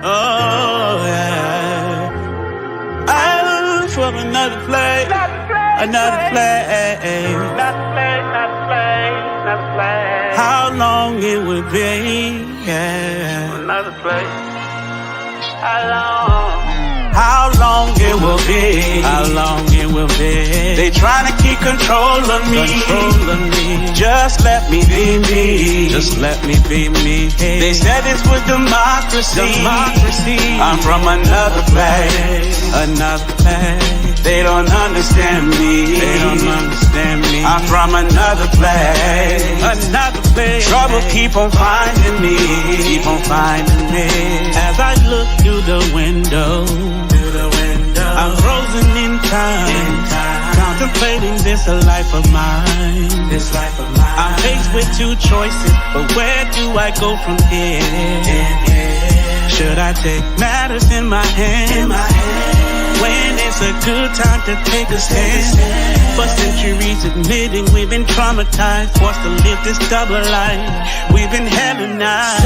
Oh, yeah. I'm from another place. Another place. How long it would be? Yeah. Another place. How long it will be? How long it will be? They trying to keep control of me. Just let me be me. Just let me be me. They said it's with democracy. I'm from another place. Another place. They don't understand me. They don't understand me. I'm from another place. Another place. Trouble keep on finding me. Keep on finding me. As I look through the window, I'm frozen in time, contemplating this life of mine. I'm faced with two choices, but where do I go from here? Should I take matters in my hands? When it's a good time to take a stand? For centuries admitting we've been traumatized, forced to live this double life. We've been heavenized.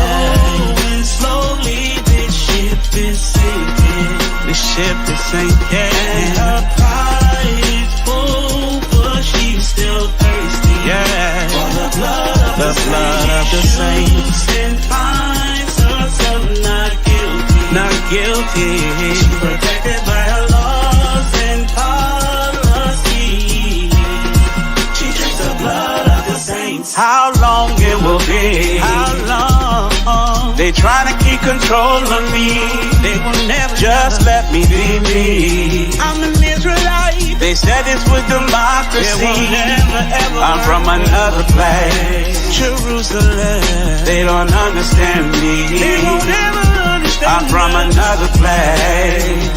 Slowly this ship is sinking. The ship is sinking. And her pride's full, but she's still thirsty. Yeah. For the blood of the saints. And finds herself not guilty. Not guilty. She's protected by her laws and policy. She drinks the blood of the saints. How long it will be? How long? They trying to keep control of me. They will never. Just let me be me. I'm an Israelite. They said it's with democracy. I'm from another place. Jerusalem. They don't understand me. They won't ever understand. I'm from another place.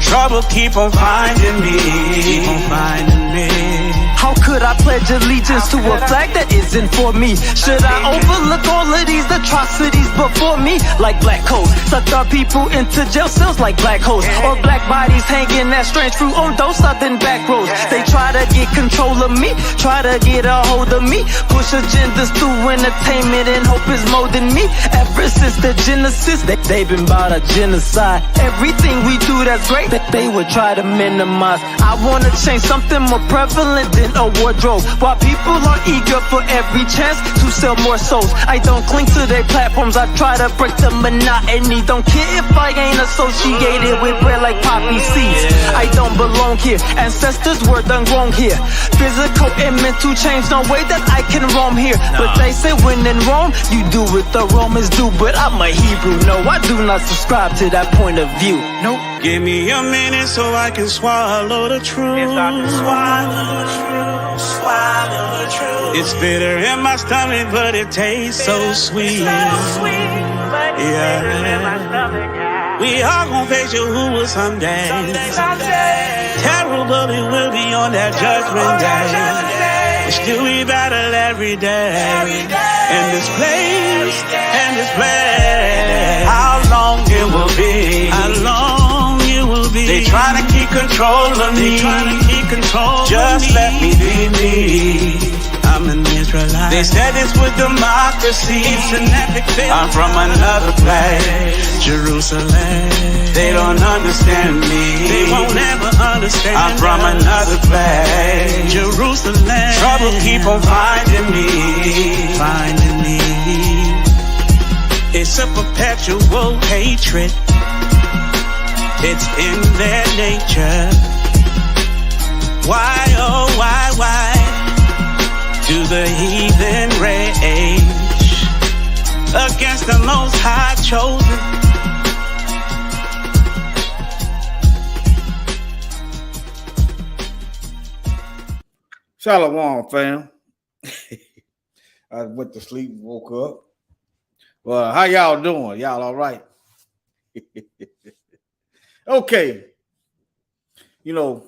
Trouble keep on finding me. Keep on finding me. How could I pledge allegiance to a flag that isn't for me? Should I overlook all of these atrocities before me? Like black codes, suck our people into jail cells like black holes. Or black bodies hanging that strange fruit on those southern back roads. They try to get control of me, try to get a hold of me. Push agendas through entertainment and hope is molding me. Ever since the Genesis, they've been about a genocide. Everything we do that's great, they would try to minimize. I wanna change something more prevalent than a wardrobe. While people are eager for every chance to sell more souls, I don't cling to their platforms, I try to break the monotony. Don't care if I ain't associated with bread like poppy seeds. I don't belong here, ancestors were done wrong here. Physical and mental change, no way that I can roam here. But they say when in Rome, you do what the Romans do. But I'm a Hebrew, no, I do not subscribe to that point of view. Nope. Give me a minute so I can swallow the truth. Yes, I can swallow the truth. Swallow the truth. It's bitter in my stomach, but it tastes so sweet. Yeah. We all gon' face you who will someday. Terrible, it will be on that judgment day. But still we battle every day. In this place, how long it will be? How long it will be? They trying to keep control of me. Just let me be me. I'm an Israelite. They said it's with democracy. It's an epic film. I'm from another place. Jerusalem. They don't understand me. They won't ever understand. I'm from another place. Jerusalem. Trouble keep on finding me. Finding me. It's a perpetual hatred. It's in their nature. Why, oh, why do the heathen rage against the Most High chosen? Shalom, fam. I went to sleep, woke up. Well, how y'all doing? Y'all all right? Okay. You know,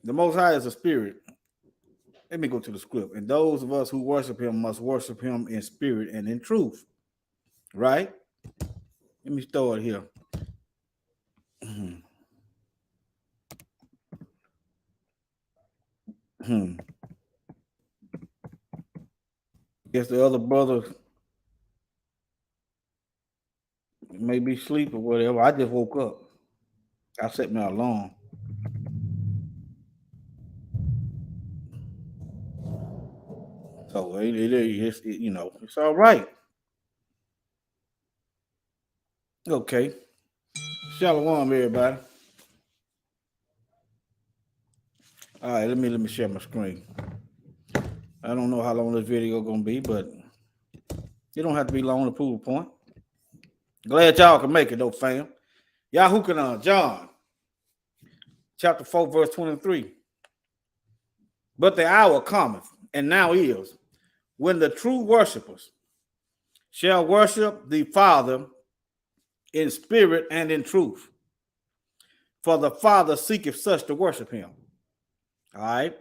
the Most High is a spirit. Let me go to the script. And those of us who worship him must worship him in spirit and in truth. Right? Let me start here. Guess the other brother Maybe sleep or whatever. I just woke up. I set my alarm. So it's all right. Okay. Shalom, everybody. All right, let me share my screen. I don't know how long this video gonna be, but it don't have to be long to prove a point. Glad y'all can make it though, fam. Y'all who can John chapter 4, verse 23. But the hour cometh, and now is, when the true worshipers shall worship the Father in spirit and in truth. For the Father seeketh such to worship him. All right.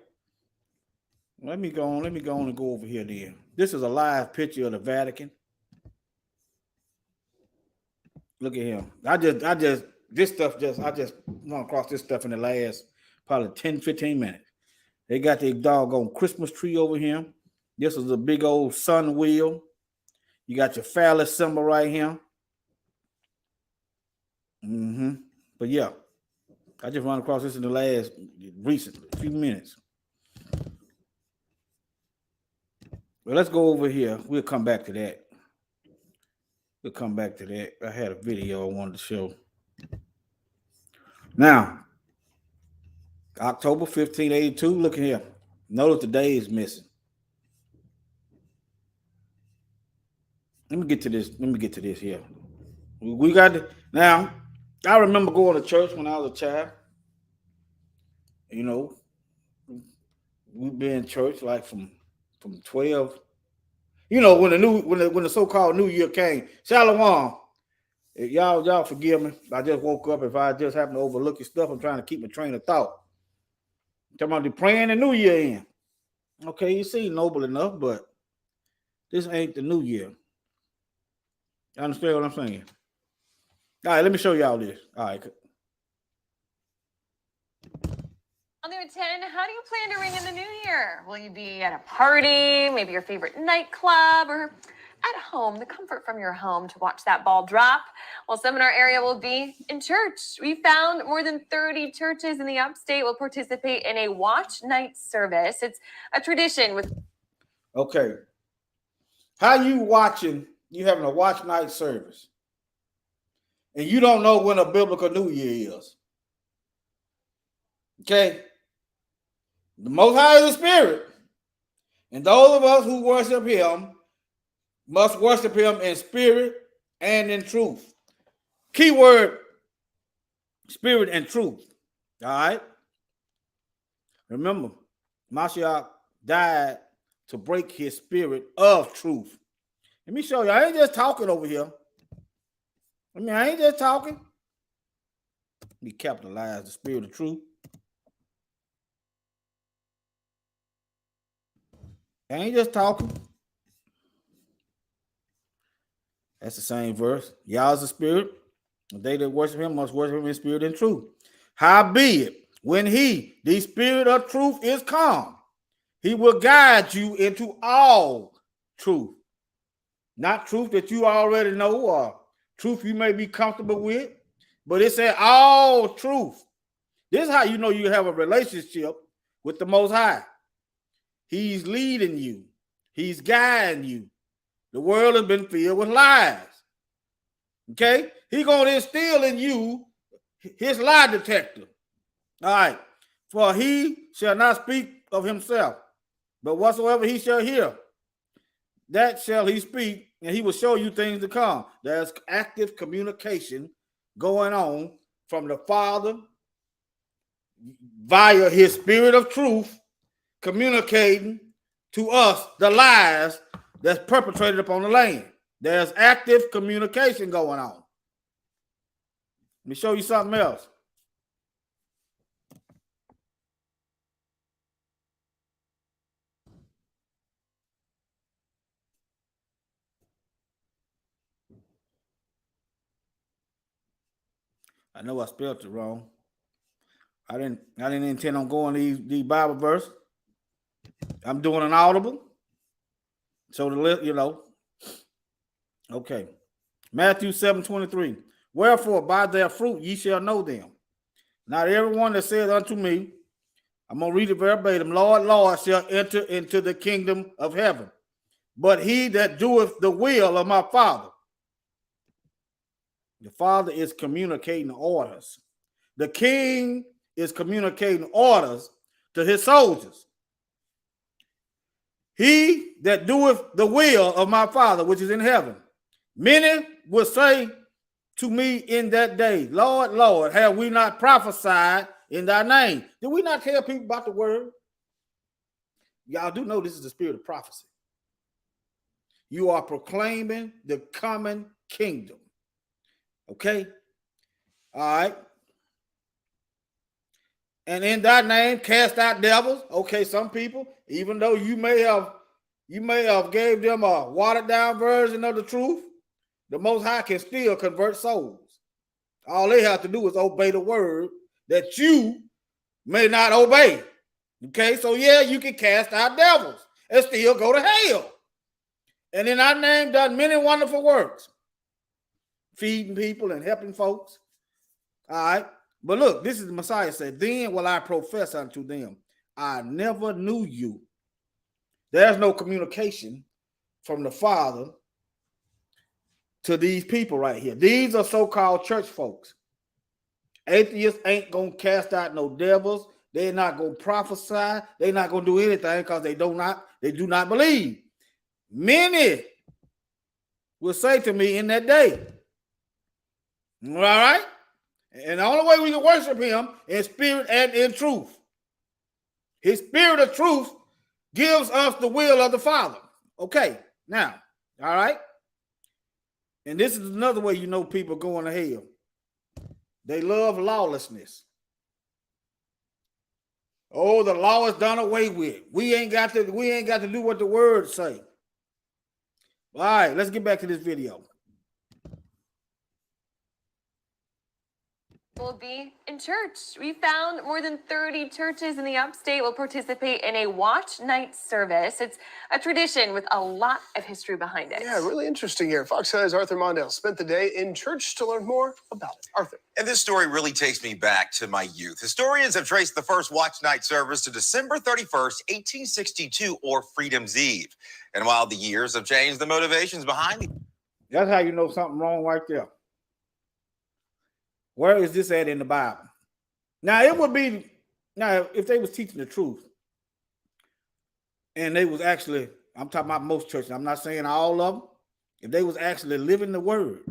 Let me go on and go over here then. This is a live picture of the Vatican. Look at him. I just run across this stuff in the last probably 10, 15 minutes. They got the doggone Christmas tree over here. This is a big old sun wheel. You got your phallus symbol right here. But yeah, I just run across this in the last recent few minutes. Well, let's go over here. We'll come back to that. I had a video I wanted to show. Now, October 1582. Look at here. Notice the day is missing. Let me get to this here. We got to, now. I remember going to church when I was a child. You know, we've been in church like from 12. You know, when the so-called New Year came. Shalom. Y'all forgive me. I just woke up. If I just happen to overlook your stuff, I'm trying to keep my train of thought. Talking about the praying the New Year in. Okay, you see, noble enough, but this ain't the New Year. You understand what I'm saying? All right, let me show y'all this. All right. On the 10, how do you plan to ring in the new year? Will you be at a party, maybe your favorite nightclub, or at home, the comfort from your home to watch that ball drop? Well, some in our area will be in church. We found more than 30 churches in the upstate will participate in a watch night service. It's a tradition with... Okay. How you having a watch night service? And you don't know when a biblical New Year is. Okay? The Most High is a spirit. And those of us who worship him must worship him in spirit and in truth. Keyword, spirit and truth. All right? Remember, Mashiach died to break his spirit of truth. Let me show you. I ain't just talking over here. I ain't just talking. Let me capitalize the spirit of truth. I ain't just talking. That's the same verse. Yah is a spirit. They that worship him must worship him in spirit and truth. Howbeit, when he, the spirit of truth, is come, he will guide you into all truth. Not truth that you already know or truth you may be comfortable with, but it said all truth. This is how you know you have a relationship with the Most High. He's leading you. He's guiding you. The world has been filled with lies. Okay? He's going to instill in you his lie detector. All right. For he shall not speak of himself, but whatsoever he shall hear, that shall he speak, and he will show you things to come. There's active communication going on from the Father via his spirit of truth, communicating to us the lies that's perpetrated upon the land. There's active communication going on. Let me show you something else. I know I spelled it wrong. I didn't intend on going these Bible verse. I'm doing an audible. So okay. Matthew 7:23. Wherefore, by their fruit ye shall know them. Not everyone that says unto me, I'm going to read it verbatim, Lord, Lord, shall enter into the kingdom of heaven, but he that doeth the will of my Father. The Father is communicating orders. The king is communicating orders to his soldiers. He that doeth the will of my Father, which is in heaven. Many will say to me in that day, Lord, Lord, have we not prophesied in thy name? Did we not tell people about the word? Y'all do know this is the spirit of prophecy. You are proclaiming the coming kingdom. Okay? All right. And in thy name cast out devils. Okay, some people, even though you may have gave them a watered down version of the truth, the Most High can still convert souls. All they have to do is obey the word that you may not obey. Okay, so yeah, you can cast out devils and still go to hell. And in our name done many wonderful works, feeding people and helping folks. All right. But look, this is the Messiah said, then will I profess unto them, I never knew you. There's no communication from the Father to these people right here. These are so-called church folks. Atheists ain't going to cast out no devils. They're not going to prophesy. They're not going to do anything because they do not believe. Many will say to me in that day, all right? And the only way we can worship him in spirit and in truth. His spirit of truth gives us the will of the Father. Okay, now, all right? And this is another way you know people going to hell. They love lawlessness. Oh, the law is done away with. We ain't got to do what the words say. All right, let's get back to this video. Will be in church. We found more than 30 churches in the upstate will participate in a watch night service. It's a tradition with a lot of history behind it. Yeah, really interesting here. Fox 9's Arthur Mondale spent the day in church to learn more about it. Arthur. And this story really takes me back to my youth. Historians have traced the first watch night service to December 31st, 1862, or Freedom's Eve. And while the years have changed the motivations behind it. That's how you know something wrong right there. Where is this at in the Bible? Now, it would be, now, if they was teaching the truth, and they was actually, I'm talking about most churches, I'm not saying all of them, if they was actually living the word.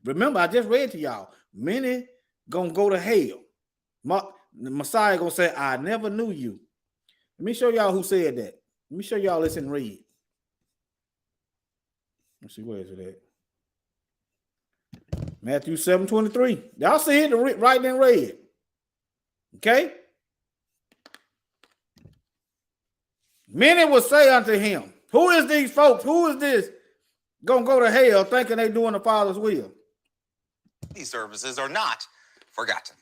Remember, I just read to y'all, many gonna go to hell. The Messiah gonna say, I never knew you. Let me show y'all who said that. Let me show y'all this in red. Let's see, where is it at? Matthew 7:23. Y'all see it right in red. Okay? Many will say unto him, who is these folks? Who is this gonna go to hell thinking they doing the Father's will? These services are not forgotten.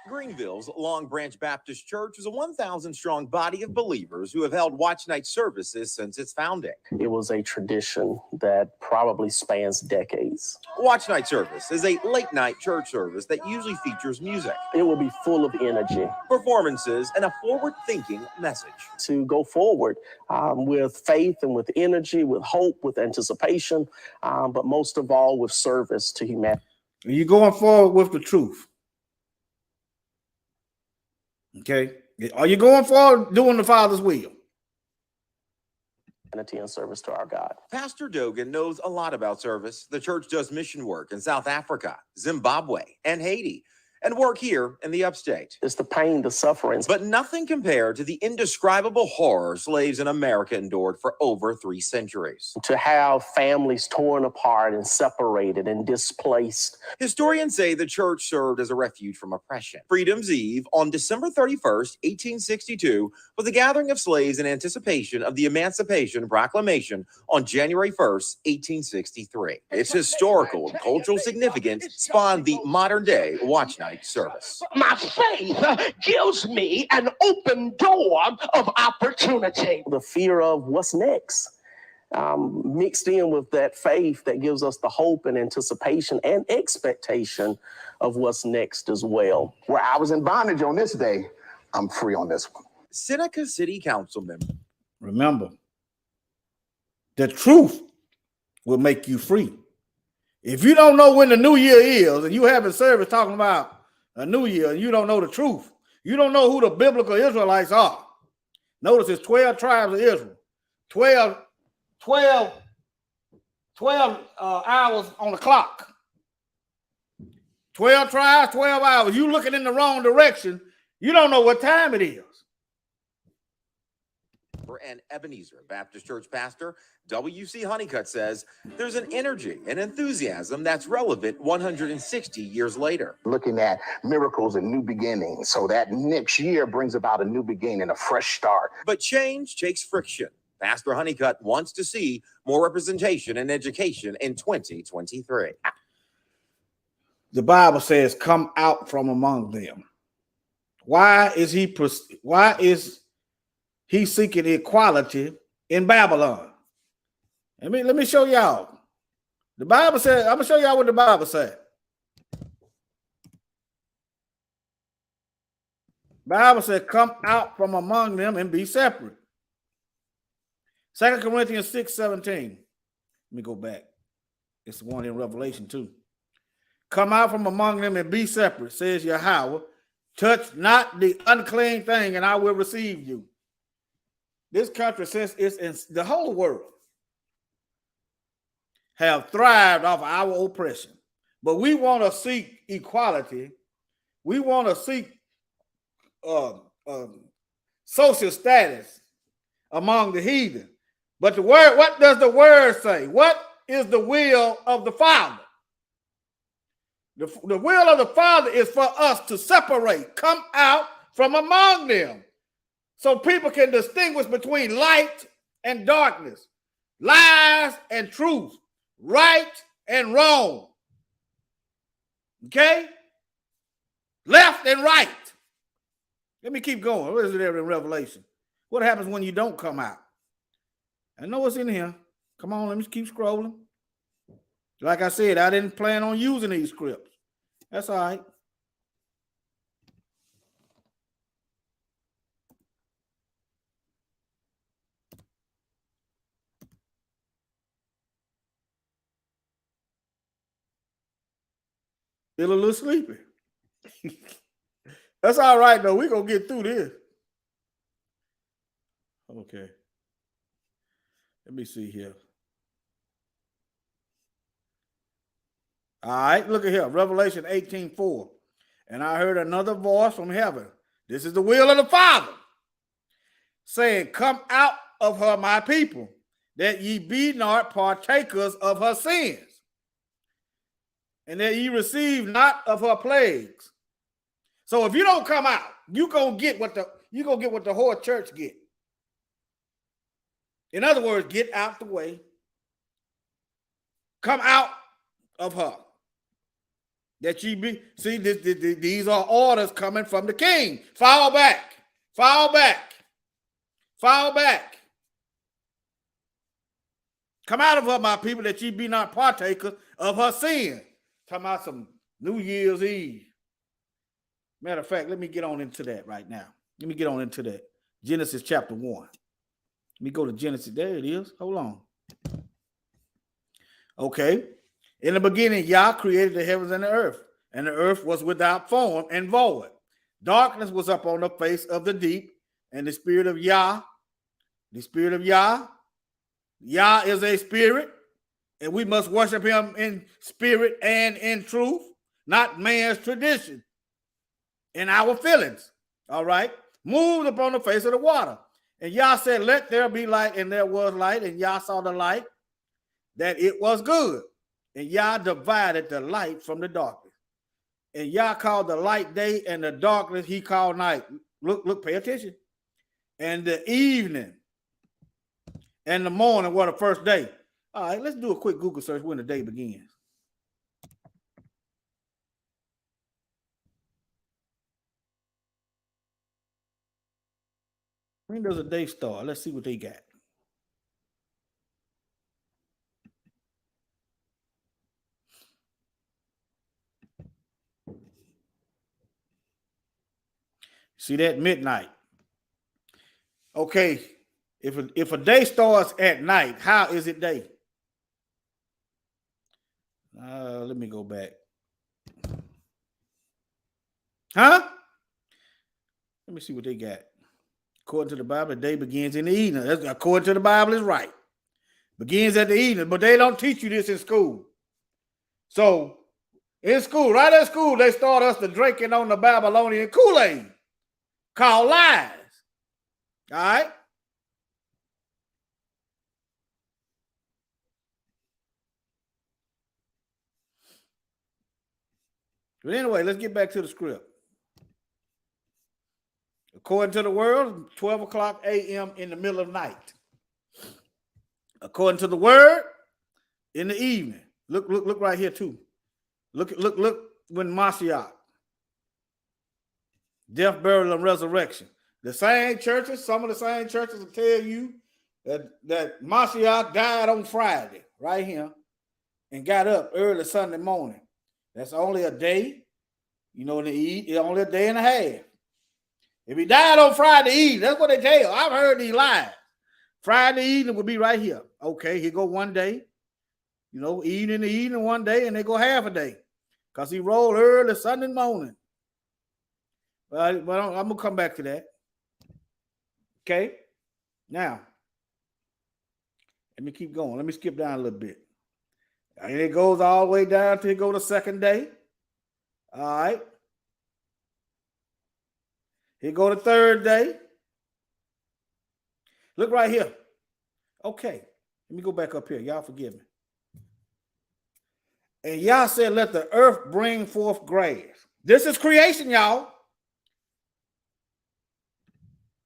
Greenville's Long Branch Baptist Church is a 1,000-strong body of believers who have held watch night services since its founding. It was a tradition that probably spans decades. Watch night service is a late-night church service that usually features music, It will be full of energy performances, and a forward-thinking message. to go forward with faith and with energy, with hope, with anticipation, but most of all with service to humanity. You're going forward with the truth. Okay? Are you going forward doing the Father's will? And service to our God. Pastor Dogan knows a lot about service. The church does mission work in South Africa, Zimbabwe, and Haiti, and work here in the upstate. It's the pain, the sufferings. But nothing compared to the indescribable horror slaves in America endured for over 3 centuries. To have families torn apart and separated and displaced. Historians say the church served as a refuge from oppression. Freedom's Eve on December 31st, 1862, was a gathering of slaves in anticipation of the Emancipation Proclamation on January 1st, 1863. Its historical and cultural significance spawned the modern-day watch night service. My faith gives me an open door of opportunity. The fear of what's next. mixed in with that faith that gives us the hope and anticipation and expectation of what's next as well. Where I was in bondage on this day, I'm free on this one. Seneca City Council member. Remember, the truth will make you free. If you don't know when the new year is, and you having service talking about a new year, and you don't know the truth, you don't know who the biblical Israelites are. Notice it's 12 tribes of Israel, 12 hours on the clock. 12 tribes, 12 hours. You looking in the wrong direction. You don't know what time it is. And Ebenezer Baptist Church pastor W.C. Honeycutt says there's an energy and enthusiasm that's relevant 160 years later. Looking at miracles and new beginnings. So that next year brings about a new beginning, a fresh start. But change takes friction. Pastor Honeycutt wants to see more representation and education in 2023. The Bible says, come out from among them. Why is he seeking equality in Babylon? Let me show y'all. The Bible says, I'm gonna show y'all what the Bible said. Bible said, come out from among them and be separate. 2 Corinthians 6:17. Let me go back. It's the one in Revelation 2. Come out from among them and be separate, says Yahweh. Touch not the unclean thing, and I will receive you. This country, since it's in the whole world, have thrived off our oppression. But we want to seek equality. We want to seek social status among the heathen. But the word, what does the word say? What is the will of the Father? The will of the Father is for us to separate, come out from among them, so people can distinguish between light and darkness, lies and truth, right and wrong. Okay? Left and right. Let me keep going. What is it there in Revelation? What happens when you don't come out? I know what's in here. Come on, let me keep scrolling. Like I said, I didn't plan on using these scripts. That's all right. Still a little sleepy. That's all right, though. We're going to get through this. Okay. Let me see here. All right, look at here. Revelation 18:4. And I heard another voice from heaven. This is the will of the Father, saying, come out of her, my people, that ye be not partakers of her sins, and that ye receive not of her plagues. So if you don't come out, you're gonna get what the whole church get. In other words, get out the way. Come out of her. That ye be, see, these are orders coming from the king. Fall back, fall back, fall back. Come out of her, my people, that ye be not partakers of her sin. Talking about some New Year's Eve. Matter of fact, let me get on into that right now. Let me get on into that. Genesis chapter 1. Let me go to Genesis. There it is. Hold on. Okay. In the beginning, Yah created the heavens and the earth was without form and void. Darkness was up on the face of the deep, and the spirit of Yah, Yah is a spirit, and we must worship him in spirit and in truth, not man's tradition and our feelings. All right. Moved upon the face of the water. And Yah said, let there be light, and there was light, and Yah saw the light, that it was good. And Yah divided the light from the darkness. And Yah called the light day, and the darkness he called night. Look, pay attention. And the evening and the morning were the first day. All right, let's do a quick Google search when the day begins. When does a day start? Let's see what they got. See that? Midnight. Okay, if a day starts at night, how is it day? Let me go back. Huh? Let me see what they got. According to the Bible, the day begins in the evening. That's, according to the Bible, is right. Begins at the evening, but they don't teach you this in school. So in school, right at school, they start us to drinking on the Babylonian Kool-Aid called lies. All right? But anyway, let's get back to the script. According to the world, 12 o'clock a.m. in the middle of night. According to the word, in the evening. Look right here too. Look when Mashiach. Death, burial, and resurrection. The same churches, some of the same churches will tell you that Mashiach died on Friday, right here, and got up early Sunday morning. That's only a day, only a day and a half. If he died on Friday evening, that's what they tell. I've heard these lies. Friday evening would be right here. Okay, he go one day, evening to evening one day, and they go half a day. Because he rolled early Sunday morning. But I'm going to come back to that. Okay? Now, let me keep going. Let me skip down a little bit. And it goes all the way down till it go to second day. All right. He go to third day. Look right here. Okay. Let me go back up here. Y'all forgive me. And y'all said, let the earth bring forth grass. This is creation, y'all.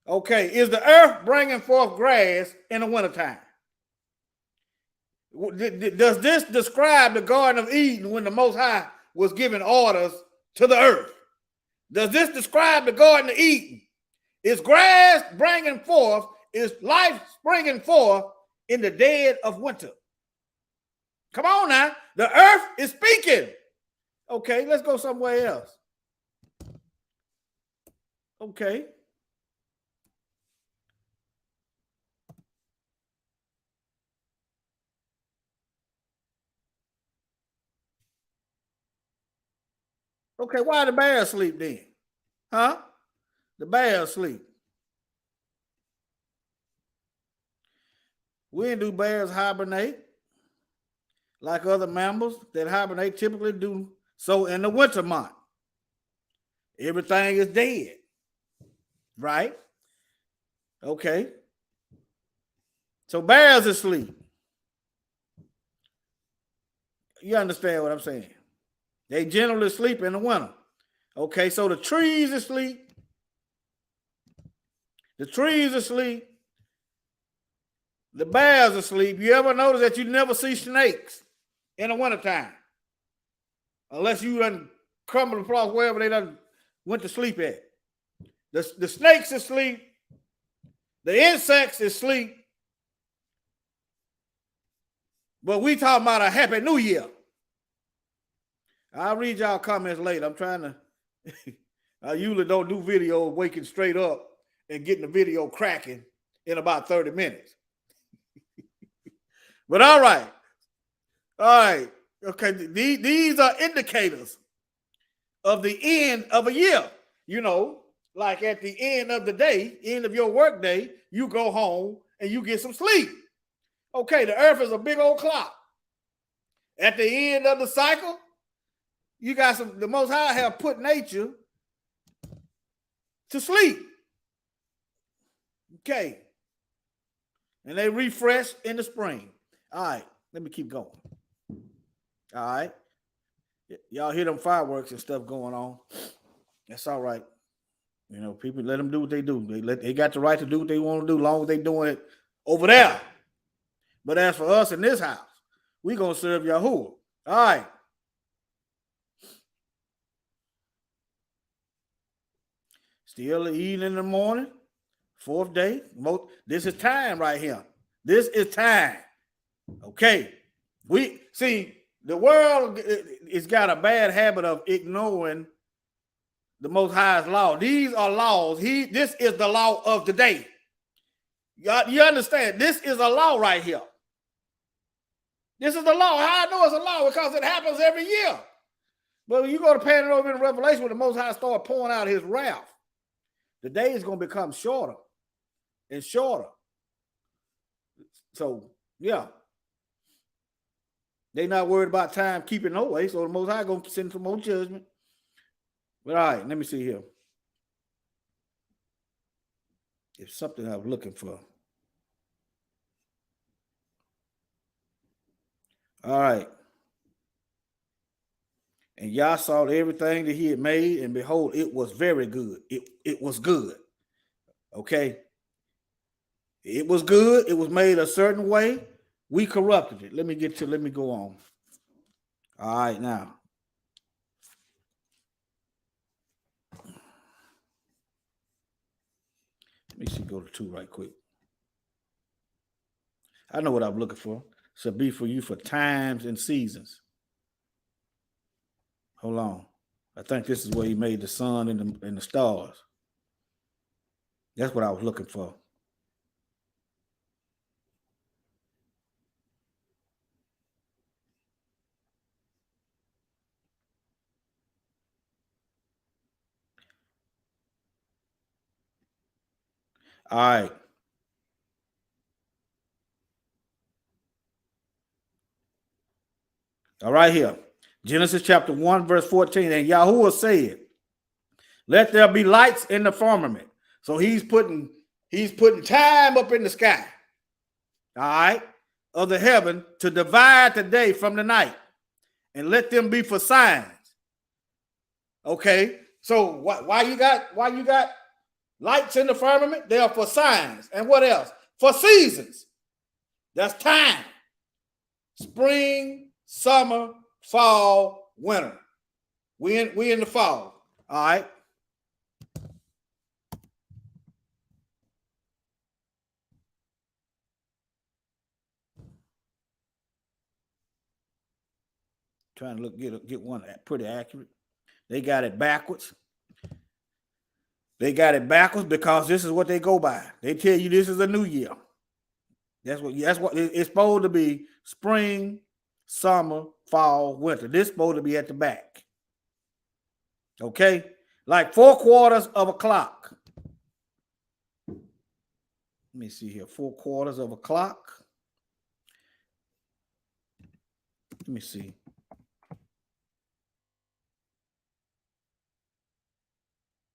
Okay. Is the earth bringing forth grass in the wintertime? Does this describe the Garden of Eden when the Most High was giving orders to the earth? Does this describe the Garden of Eden? Is grass bringing forth, is life springing forth in the dead of winter? Come on now. The earth is speaking. Okay, let's go somewhere else. Okay. Okay, why the bears sleep then? Huh? The bears sleep. We didn't do bears hibernate like other mammals that hibernate typically do so in the winter month. Everything is dead. Right? Okay. So bears are asleep. You understand what I'm saying? They generally sleep in the winter. Okay, so the trees asleep. The trees asleep. The bears asleep. You ever notice that you never see snakes in the wintertime? Unless you done crumble across wherever they done went to sleep at. The snakes asleep. The insects asleep. But we talking about a happy new year. I'll read y'all comments later. I'm trying to, I usually don't do video waking straight up and getting the video cracking in about 30 minutes. But all right. Okay, these are indicators of the end of a year. Like at the end of the day, end of your work day, you go home and you get some sleep. Okay, the earth is a big old clock. At the end of the cycle, you got the Most High have put nature to sleep. Okay. And they refresh in the spring. All right, let me keep going. All right. Y'all hear them fireworks and stuff going on. That's all right. People, let them do what they do. They got the right to do what they want to do, as long as they doing it over there. But as for us in this house, we going to serve Yahuwah. All right. Still eating in the morning, fourth day. This is time right here. This is time. Okay. We see the world has got a bad habit of ignoring the Most High's law. These are laws. This is the law of the day. You understand? This is a law right here. This is the law. How I know it's a law? Because it happens every year. But when you go to pan it over in Revelation, when the Most High start pouring out his wrath, the day is going to become shorter and shorter. So, yeah. They're not worried about time keeping no way, so the Most High going to send some more judgment. But all right, let me see here. It's something I was looking for. All right. And Yah saw everything that he had made, and behold, it was very good. It was good. Okay. It was good. It was made a certain way. We corrupted it. Let me go on. All right, now. Let me see, go to 2 right quick. I know what I'm looking for. Shall be for you for times and seasons. Hold on. I think this is where he made the sun and the stars. That's what I was looking for. All right. All right here. Genesis chapter 1, verse 14. And Yahuwah said, let there be lights in the firmament. So he's putting time up in the sky. All right. Of the heaven to divide the day from the night. And let them be for signs. Okay. So why you got lights in the firmament? They are for signs. And what else? For seasons. That's time. Spring, summer, fall, winter. We in the fall. All right. Trying to get one pretty accurate. They got it backwards. They got it backwards because this is what they go by. They tell you this is a new year. That's what it's supposed to be: spring, summer, fall, winter. This is supposed to be at the back. Okay? Like 4 quarters of a clock. Let me see here. 4 quarters of a clock. Let me see.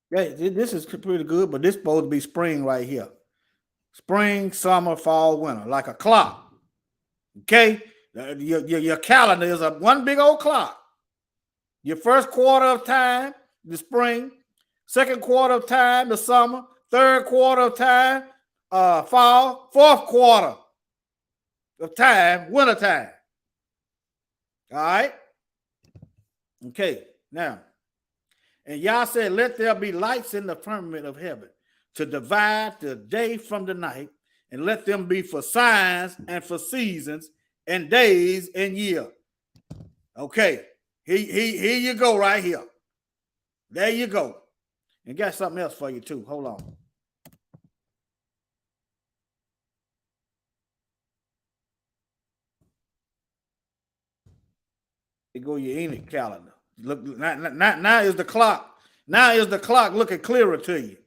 Yeah, this is pretty good, but this is supposed to be spring right here. Spring, summer, fall, winter, like a clock. Okay? Your calendar is one big old clock. Your first quarter of time, the spring. Second quarter of time, the summer. Third quarter of time, fall. Fourth quarter of time, winter time. All right? Okay, now. And Yah said, let there be lights in the firmament of heaven to divide the day from the night, and let them be for signs and for seasons and days and year. Okay, here you go right here. There you go. And got something else for you too. Hold on. Here go your Enoch calendar. Look, now is the clock. Now is the clock looking clearer to you.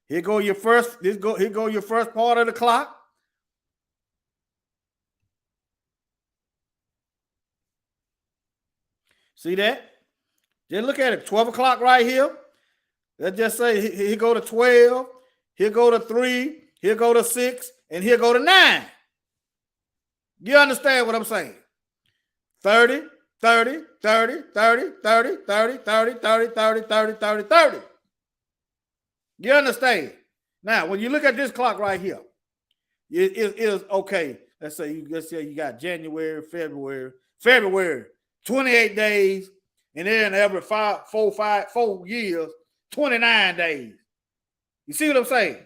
Here go your first. Here go your first part of the clock. See that? Just look at it. 12 o'clock right here. Let's just say here go to 12. Here go to 3. Here go to 6. And here go to 9. You understand what I'm saying? 30. 30, 30, 30, 30, 30, 30, 30, 30, 30, 30, 30. You understand? Now, when you look at this clock right here, it is okay. Let's say you got January, February, 28 days, and then every 4 years, 29 days. You see what I'm saying?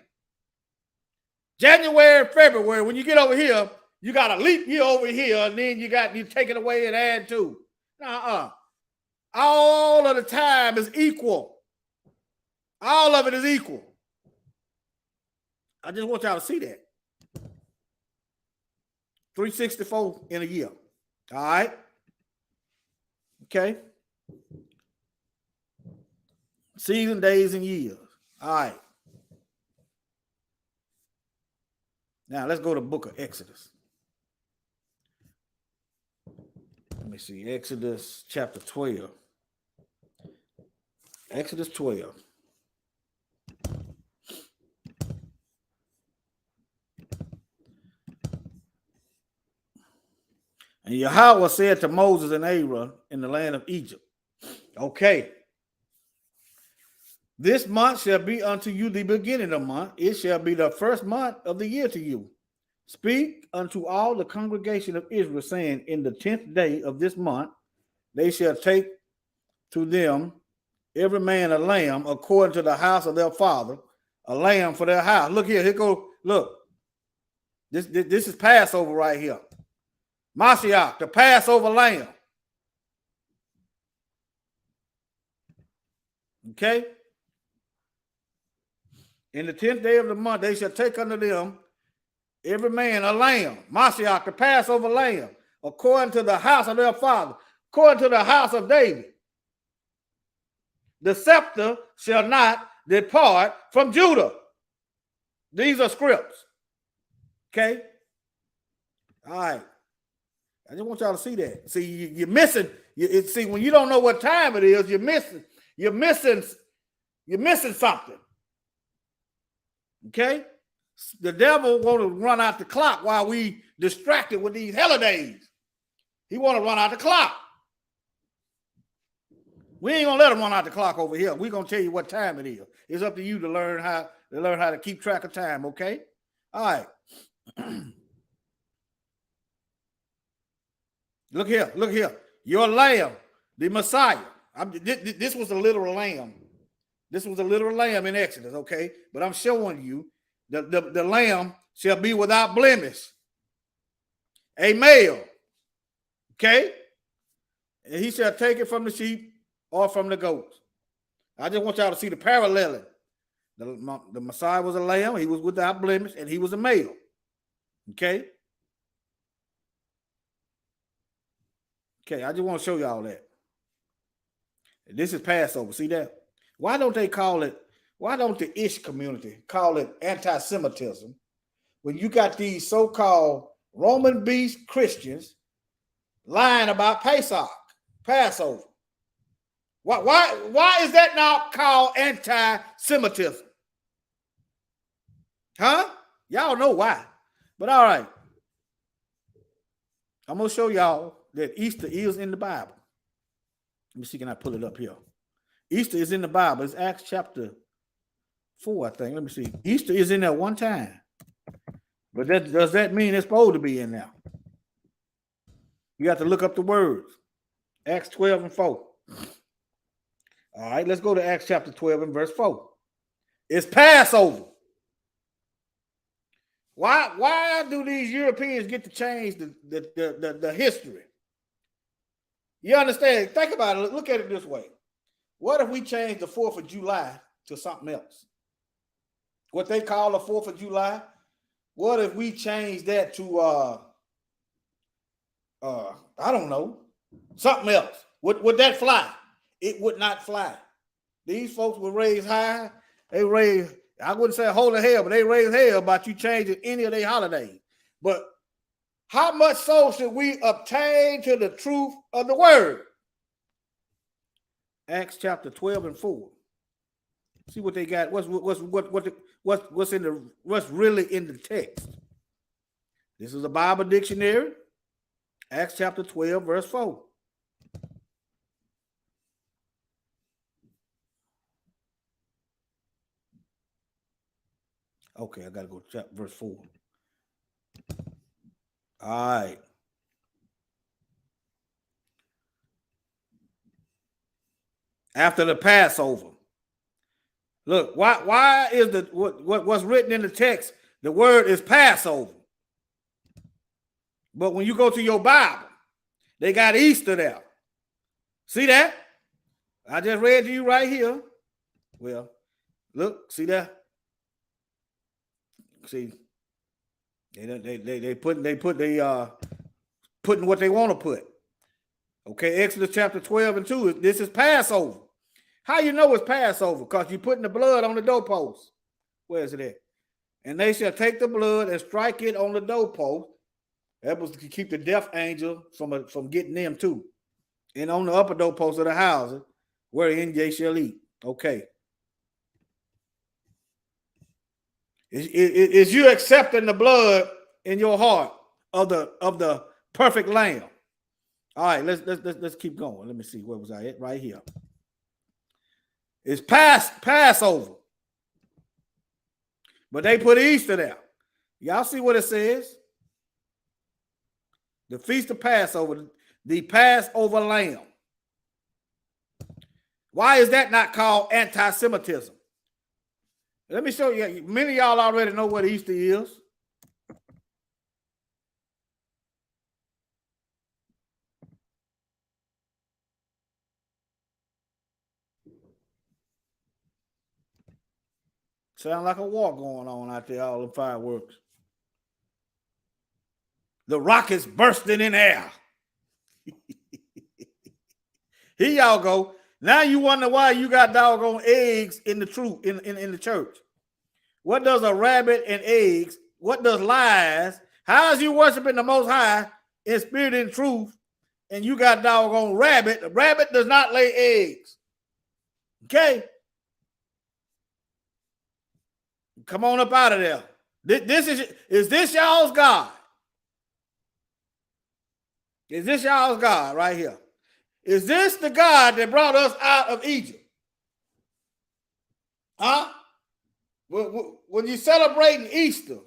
January, February, when you get over here, you got a leap year over here, and then you take it away and add 2. All of the time is equal. All of it is equal. I just want y'all to see that. 364 in a year. All right. Okay. Season, days, and years. All right. Now let's go to the book of Exodus. Let me see. Exodus chapter 12. Exodus 12. And Yahweh said to Moses and Aaron in the land of Egypt, okay, this month shall be unto you the beginning of the month. It shall be the first month of the year to you. Speak unto all the congregation of Israel, saying, in the 10th day of this month, they shall take to them every man a lamb according to the house of their father, a lamb for their house. Look here, here go, look. This is Passover right here. Mashiach, the Passover lamb. Okay? In the 10th day of the month, they shall take unto them every man a lamb. Mashiach, the Passover lamb, according to the house of their father, according to the house of David. The scepter shall not depart from Judah. These are scripts. Okay? All right. I just want y'all to see that. See, you're missing. See, when you don't know what time it is, you're missing something. Okay? The devil want to run out the clock while we distracted with these holidays. He want to run out the clock. We ain't gonna let him run out the clock over here. We're gonna tell you what time it is. It's up to you to learn how to keep track of time. Okay? All right. Look here. Your lamb, the Messiah. This was a literal lamb. This was a literal lamb in Exodus, okay? But I'm showing you the lamb shall be without blemish. A male. Okay? And he shall take it from the sheep or from the goats. I just want y'all to see the paralleling. The Messiah was a lamb, he was without blemish, and he was a male. Okay? Okay, I just want to show y'all that. This is Passover. See that? Why don't the Ish community call it anti-Semitism when you got these so-called Roman-based Christians lying about Passover? Why is that not called anti-Semitism? Huh? Y'all know why. But all right. I'm going to show y'all that Easter is in the Bible. Let me see, can I pull it up here? Easter is in the Bible. It's Acts chapter 4, I think. Let me see. Easter is in there one time. But does that mean it's supposed to be in there? You have to look up the words. Acts 12 and 4. All right, let's go to Acts chapter 12 and verse 4. It's Passover. Why do these Europeans get to change the history? You understand? Think about it. Look at it this way. What if we change the 4th of July to something else? What they call the 4th of July? What if we change that to I don't know, something else? Would that fly? It would not fly. These folks were raised high. They raised, I wouldn't say holy hell, but they raised hell about you changing any of their holidays. But how much so should we obtain to the truth of the word? Acts chapter 12 and 4. See what they got. What's really in the text. This is a Bible dictionary. Acts chapter 12, verse 4. Okay, I gotta go to verse 4. All right. After the Passover. Look, why is what's written in the text, the word is Passover. But when you go to your Bible, they got Easter there. See that? I just read to you right here. Well, Look, see that? See, they putting what they want to put. Okay, Exodus chapter 12 and 2. This is Passover. How you know it's Passover? Because you're putting the blood on the doorpost. Where is it at? And they shall take the blood and strike it on the doorpost. That was to keep the death angel from getting them too. And on the upper doorpost of the house, wherein they shall eat. Okay. Is you accepting the blood in your heart of the perfect lamb? All right, let's keep going. Let me see, where was I at? Right here. It's Passover. But they put Easter there. Y'all see what it says? The Feast of Passover, the Passover lamb. Why is that not called anti-Semitism? Let me show you. Many of y'all already know what Easter is. Sound like a war going on out there, all the fireworks. The rockets bursting in air. Here y'all go. Now you wonder why you got doggone eggs in the truth in the church. What does a rabbit and eggs? What does lies? How is you worshiping the Most High in spirit and truth? And you got doggone rabbit. The rabbit does not lay eggs. Okay. Come on up out of there. Is this y'all's God? Is this y'all's God right here? Is this the God that brought us out of Egypt? Huh? When you're celebrating Easter,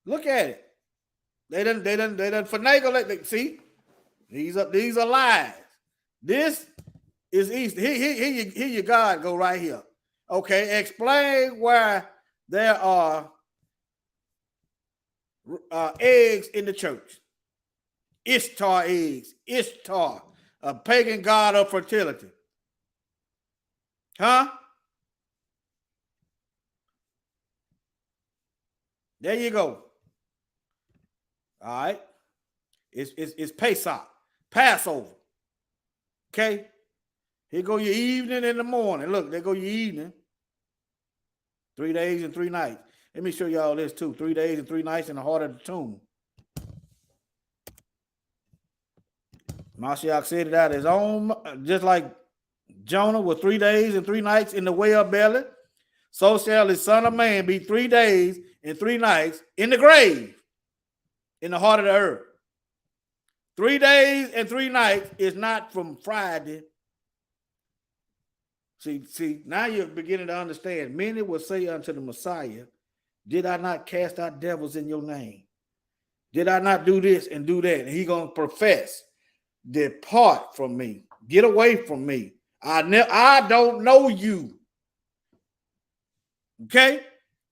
look at it. They done finagle. See, these are lies. This is Easter. Here your God go right here. Okay, explain where there are eggs in the church. Ishtar eggs. Ishtar, a pagan god of fertility. Huh? There you go. All right. It's Pesach, Passover. Okay. Here go your evening and the morning. Look, there go your evening. 3 days and 3 nights. Let me show y'all this too. 3 days and 3 nights in the heart of the tomb. Mashiach said it out his own, just like Jonah was 3 days and 3 nights in the whale belly. So shall the Son of Man be 3 days and 3 nights in the grave, in the heart of the earth. 3 days and 3 nights is not from Friday. See, now you're beginning to understand. Many will say unto the Messiah, did I not cast out devils in your name? Did I not do this and do that? And he's going to profess, depart from me. Get away from me. I don't know you. Okay?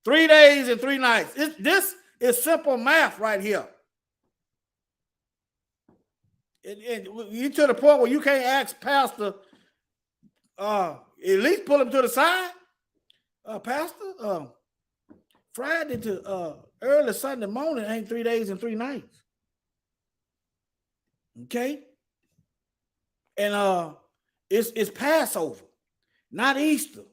3 days and 3 nights. This is simple math right here. And you to the point where you can't ask Pastor, at least pull him to the side. Pastor, Friday to early Sunday morning ain't 3 days and 3 nights. Okay? And it's Passover, not Easter.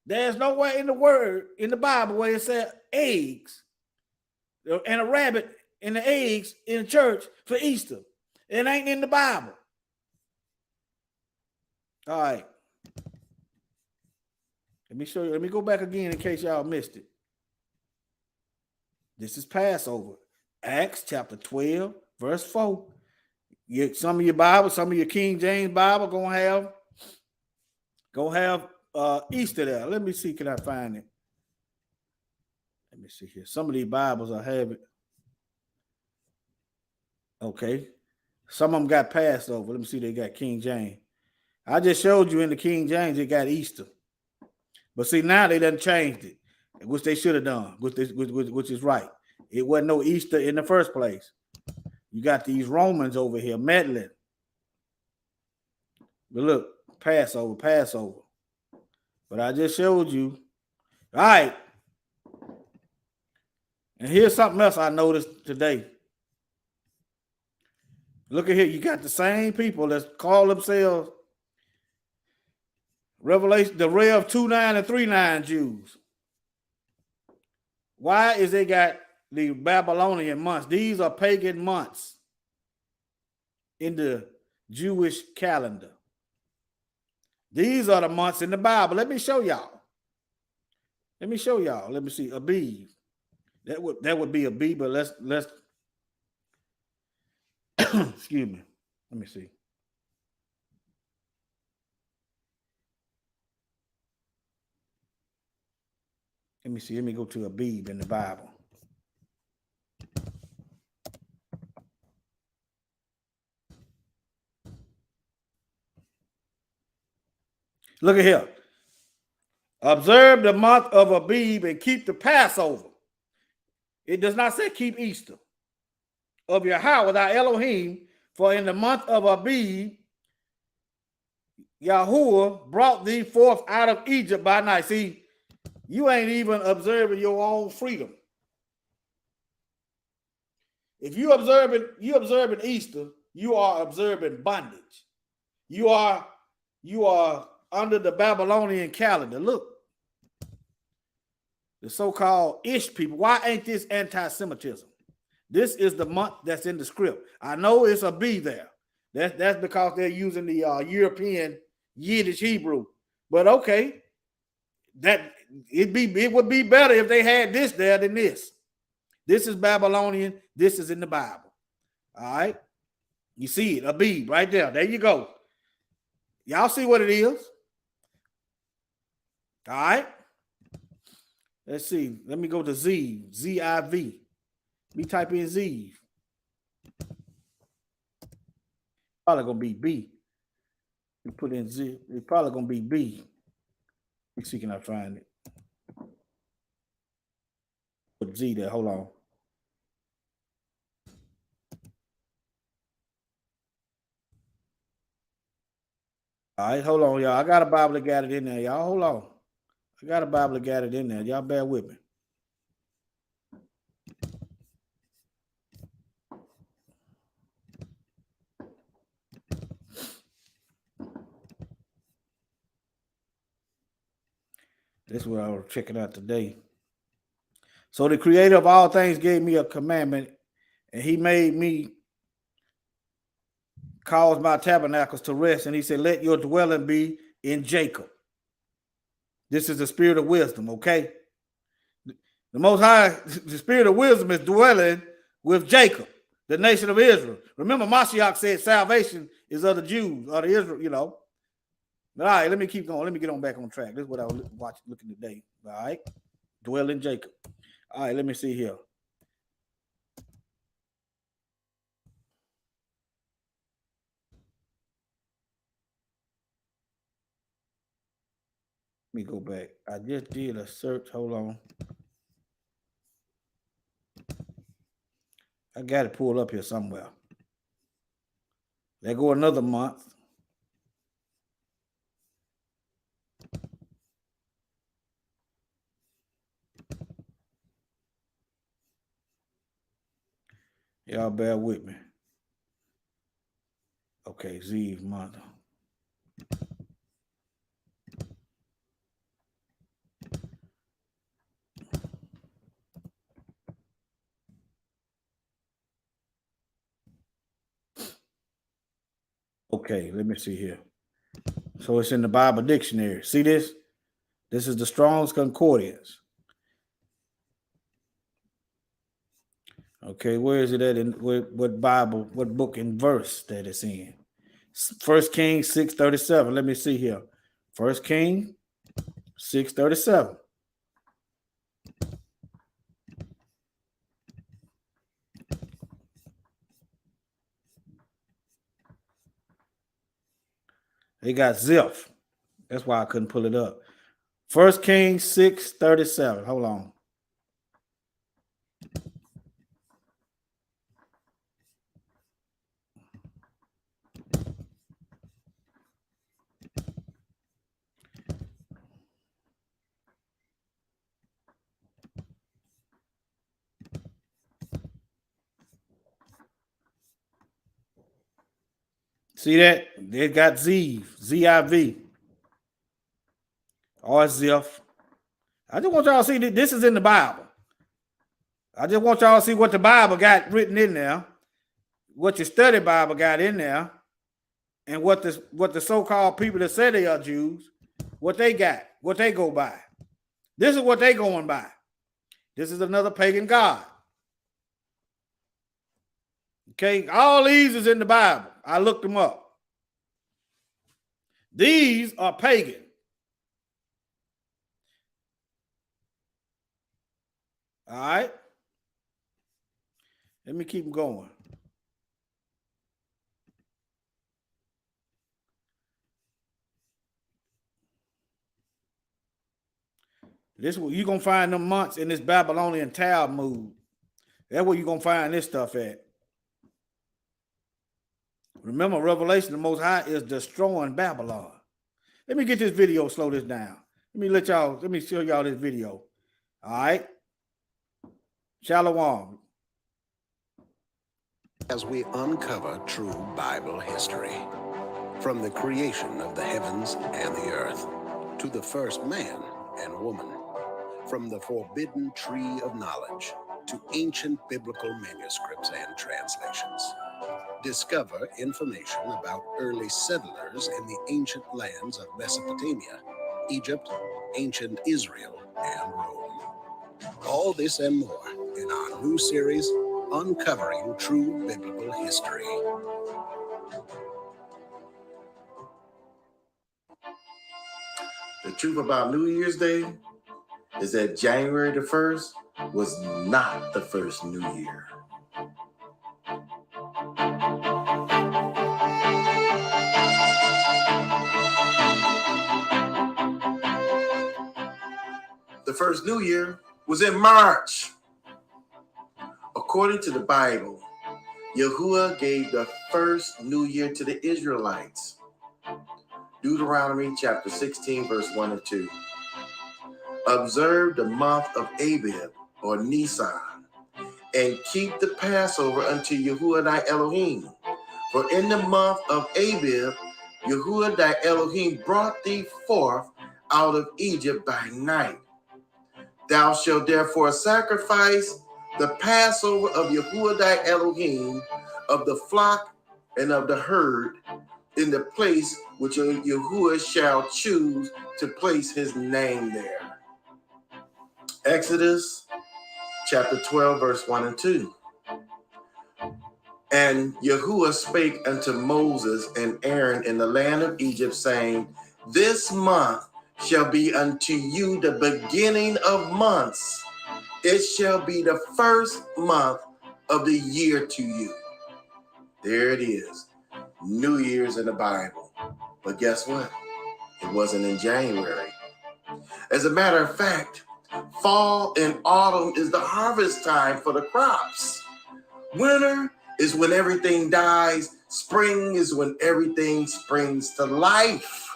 There's nowhere in the word, in the Bible, where it said eggs and a rabbit and the eggs in the church for Easter. It ain't in the Bible. All right. Let me show you. Let me go back again in case y'all missed it. This is Passover. Acts chapter 12, verse 4. Some of your Bible, some of your King James Bible gonna have Easter there. Let me see, can I find it? Let me see here. Some of these Bibles I have it. Okay. Some of them got Passover. Let me see, they got King James. I just showed you in the King James it got Easter. But see, now they done changed it, which they should have done, which is right. It wasn't no Easter in the first place. You got these Romans over here meddling. But look, Passover. But I just showed you. All right. And here's something else I noticed today. Look at here. You got the same people that call themselves Revelation, the Rev 29 and 39 Jews. Why is they got the Babylonian months? These are pagan months in the Jewish calendar. These are the months in the Bible. Let me show y'all. Let me see. Abib. That would be Abib, but let's excuse me. Let me see. Let me go to Abib in the Bible. Look at here. Observe the month of Abib and keep the Passover. It does not say keep Easter. Of Yahweh thy Elohim, for in the month of Abib, Yahuwah brought thee forth out of Egypt by night. See, you ain't even observing your own freedom. If you observing Easter, you are observing bondage. You are under the Babylonian calendar. Look, the so-called Ish people. Why ain't this anti-Semitism? This is the month that's in the script. I know it's a B there. That's because they're using the European Yiddish Hebrew. But okay, it would be better if they had this there than this. This is Babylonian. This is in the Bible. All right. You see it, Abib, right there. There you go. Y'all see what it is? All right. Let's see. Let me go to Ziv. Z-I-V. Let me type in Ziv. Probably gonna be B. You put in Z. It's probably gonna be B. Let's see, can I find it? Put Z there. Hold on. All right, hold on, y'all. I got a Bible that got it in there, y'all. Hold on. I got a Bible that got it in there. Y'all bear with me. This is what I was checking out today. So the creator of all things gave me a commandment, and he made me cause my tabernacles to rest. And he said, let your dwelling be in Jacob. This is the spirit of wisdom, okay? The Most High, the spirit of wisdom is dwelling with Jacob, the nation of Israel. Remember, Mashiach said salvation is of the Jews, or the Israel, you know. But all right, let me keep going. Let me get on back on track. This is what I was looking today. All right. Dwell in Jacob. All right, let me see here. Let me go back. I just did a search. Hold on. I got it pulled up here somewhere. There go another month. Y'all bear with me. Okay, Ziv month. Okay, let me see here. So it's in the Bible dictionary. See this? This is the Strong's Concordance. Okay, where is it at? In what Bible, what book and verse that it's in? 1 Kings 6:37. Let me see here. 1 Kings 6:37. They got Ziph. That's why I couldn't pull it up. 1 Kings 6:37. Hold on. See that? They got Ziv, Z-I-V. Or Ziph. I just want y'all to see that this is in the Bible. I just want y'all to see what the Bible got written in there, what your study Bible got in there, and what the so-called people that say they are Jews, what they got, what they go by. This is what they going by. This is another pagan god. Okay, all these is in the Bible. I looked them up. These are pagan. All right. Let me keep going. This you're gonna find them months in this Babylonian Talmud. That's where you're gonna find this stuff at. Remember, Revelation, the Most High is destroying Babylon. Let me get this video, slow this down. Let me show y'all this video. All right. Shalom. As we uncover true Bible history, from the creation of the heavens and the earth to the first man and woman, from the forbidden tree of knowledge to ancient biblical manuscripts and translations, discover information about early settlers in the ancient lands of Mesopotamia, Egypt, ancient Israel, and Rome. All this and more in our new series, Uncovering True Biblical History. The truth about New Year's Day is that January the 1st was not the first New Year. The first New Year was in March. According to the Bible, Yahuwah gave the first New Year to the Israelites. Deuteronomy chapter 16, verse 1 and 2. Observe the month of Abib, or Nisan, and keep the Passover unto Yahuwah thy Elohim. For in the month of Abib, Yahuwah thy Elohim brought thee forth out of Egypt by night. Thou shalt therefore sacrifice the Passover of Yahuwah thy Elohim, of the flock and of the herd, in the place which Yahuwah shall choose to place his name there. Exodus chapter 12, verse 1 and 2. And Yahuwah spake unto Moses and Aaron in the land of Egypt, saying, This month shall be unto you the beginning of months. It shall be the first month of the year to you. There it is. New Year's in the Bible. But guess what? It wasn't in January. As a matter of fact, fall and autumn is the harvest time for the crops. Winter is when everything dies. Spring is when everything springs to life.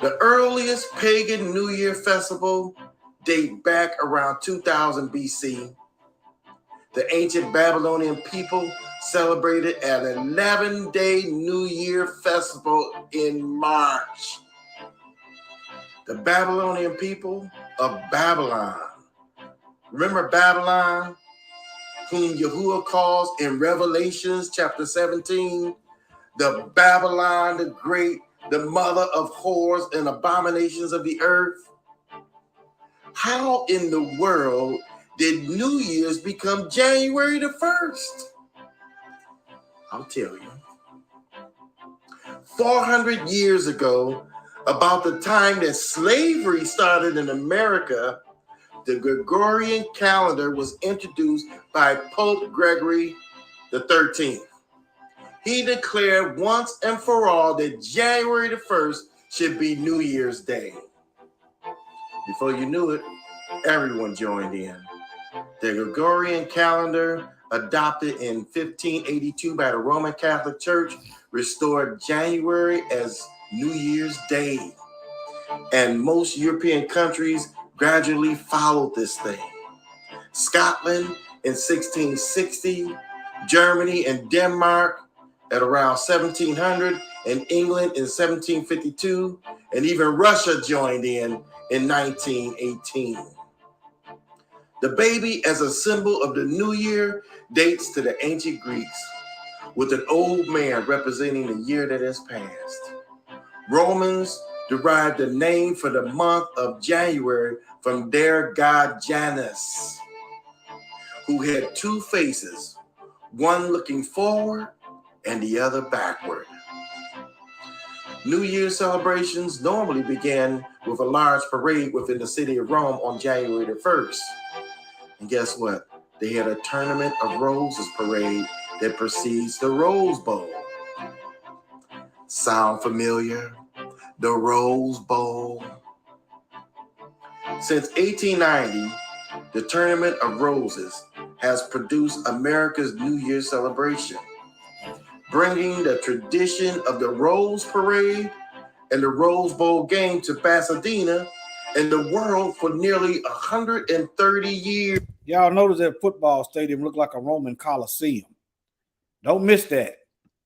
The earliest pagan New Year festival date back around 2000 BC. The ancient Babylonian people celebrated an 11-day New Year festival in March. The Babylonian people of Babylon. Remember Babylon, whom Yahuwah calls in Revelations chapter 17, the Babylon the Great, the mother of whores and abominations of the earth? How in the world did New Year's become January the 1st? I'll tell you. 400 years ago, about the time that slavery started in America, the Gregorian calendar was introduced by Pope Gregory the 13th. He declared once and for all that January the 1st should be New Year's Day. Before you knew it, everyone joined in. The Gregorian calendar, adopted in 1582 by the Roman Catholic Church, restored January as New Year's Day. And most European countries gradually followed this thing. Scotland in 1660, Germany and Denmark at around 1700, and England in 1752, and even Russia joined in 1918. The baby as a symbol of the new year dates to the ancient Greeks, with an old man representing the year that has passed. Romans derived the name for the month of January from their god Janus, who had two faces, one looking forward and the other backward. New Year's celebrations normally began with a large parade within the city of Rome on January the 1st. And guess what? They had a Tournament of Roses parade that precedes the Rose Bowl. Sound familiar? The Rose Bowl. Since 1890, the Tournament of Roses has produced America's New Year's celebration, bringing the tradition of the Rose Parade and the Rose Bowl game to Pasadena and the world for nearly 130 years. Y'all notice that football stadium look like a Roman Coliseum. Don't miss that.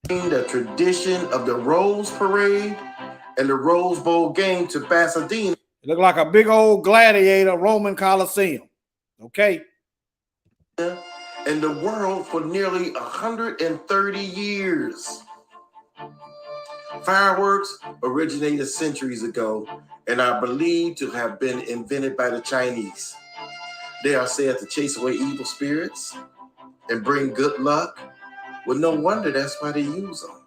The tradition of the Rose Parade and the Rose Bowl game to Pasadena. It look like a big old gladiator Roman Coliseum. Okay. And the world for nearly 130 years. Fireworks originated centuries ago and are believed to have been invented by the Chinese. They are said to chase away evil spirits and bring good luck. Well, no wonder that's why they use them.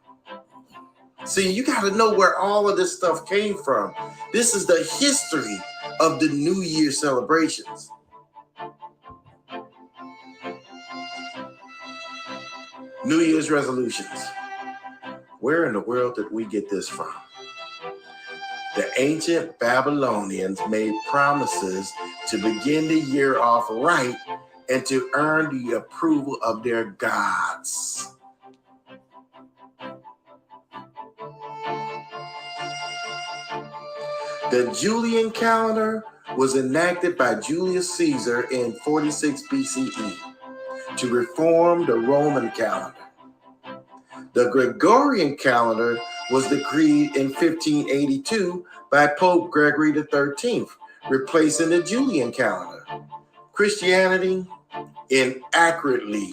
See, you got to know where all of this stuff came from. This is the history of the New Year celebrations. New Year's resolutions. Where in the world did we get this from? The ancient Babylonians made promises to begin the year off right and to earn the approval of their gods. The Julian calendar was enacted by Julius Caesar in 46 BCE to reform the Roman calendar. The Gregorian calendar was decreed in 1582 by Pope Gregory XIII, replacing the Julian calendar. Christianity inaccurately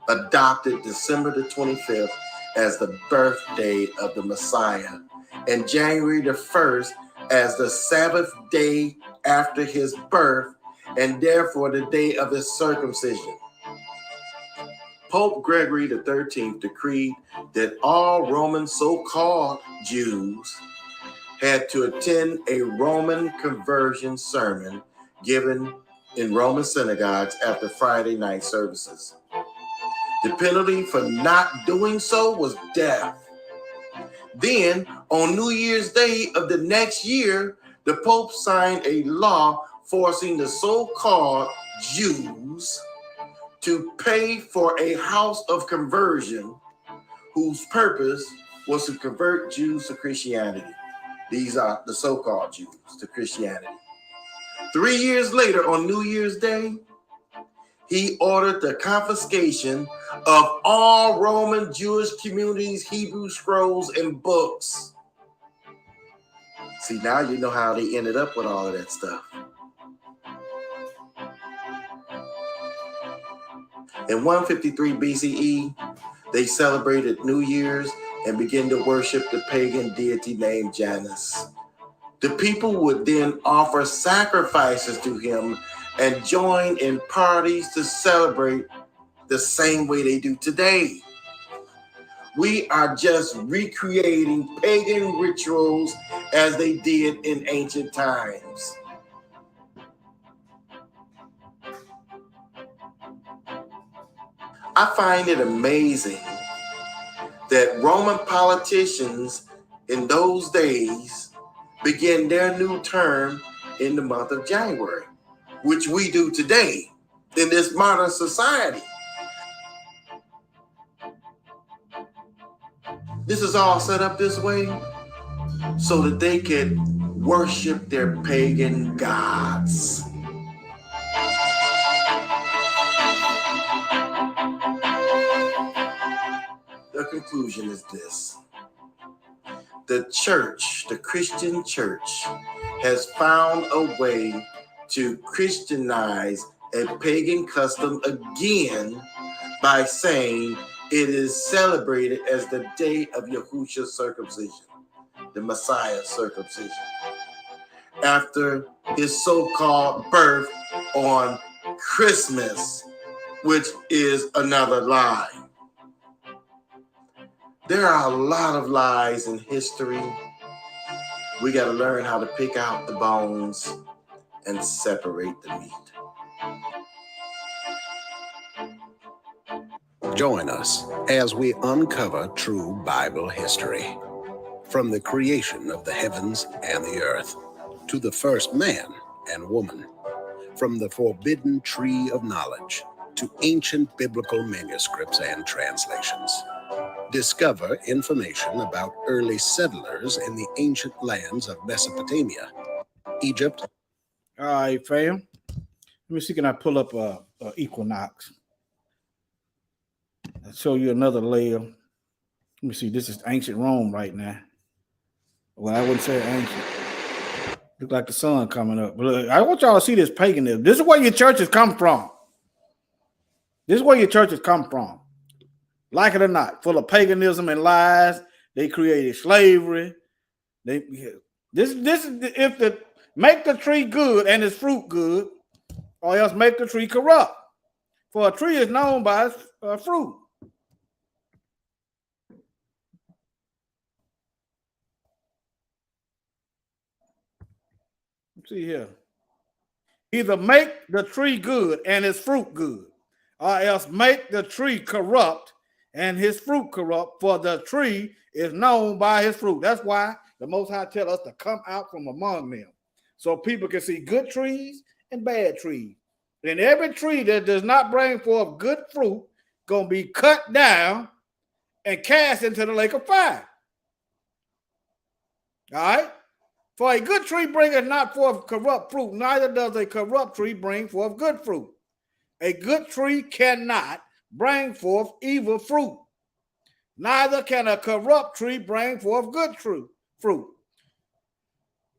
adopted December the 25th as the birthday of the Messiah and January the 1st as the Sabbath day after his birth and therefore the day of his circumcision. Pope Gregory XIII decreed that all Roman so-called Jews had to attend a Roman conversion sermon given in Roman synagogues after Friday night services. The penalty for not doing so was death. Then, on New Year's Day of the next year, the Pope signed a law forcing the so-called Jews to pay for a house of conversion whose purpose was to convert Jews to Christianity. These are the so-called Jews to Christianity. 3 years later, on New Year's Day, he ordered the confiscation of all Roman Jewish communities' Hebrew scrolls and books. See, now you know how they ended up with all of that stuff. In 153 BCE, they celebrated New Year's and began to worship the pagan deity named Janus. The people would then offer sacrifices to him and join in parties to celebrate the same way they do today. We are just recreating pagan rituals as they did in ancient times. I find it amazing that Roman politicians in those days began their new term in the month of January, which we do today in this modern society. This is all set up this way so that they could worship their pagan gods. conclusion is this. The church, the Christian church, has found a way to Christianize a pagan custom again by saying it is celebrated as the day of Yahushua's circumcision, the Messiah's circumcision, after his so-called birth on Christmas, which is another lie. There are a lot of lies in history. We got to learn how to pick out the bones and separate the meat. Join us as we uncover true Bible history. From the creation of the heavens and the earth to the first man and woman. From the forbidden tree of knowledge to ancient biblical manuscripts and translations. Discover information about early settlers in the ancient lands of Mesopotamia, Egypt. All right, fam. Let me see, can I pull up Equinox? I'll show you another layer. Let me see, this is ancient Rome right now. Well, I wouldn't say ancient. Look like the sun coming up. But look, I want y'all to see this paganism. This is where your churches come from. This is where your churches come from. Like it or not, full of paganism and lies. They created slavery. This is if the make the tree good and its fruit good, or else make the tree corrupt. For a tree is known by its fruit. Let's see here. Either make the tree good and its fruit good, or else make the tree corrupt and his fruit corrupt, for the tree is known by his fruit. That's why the Most High tell us to come out from among them, so people can see good trees and bad trees. And every tree that does not bring forth good fruit gonna be cut down and cast into the lake of fire. All right? For a good tree bringeth not forth corrupt fruit, neither does a corrupt tree bring forth good fruit. A good tree cannot bring forth evil fruit, neither can a corrupt tree bring forth good fruit.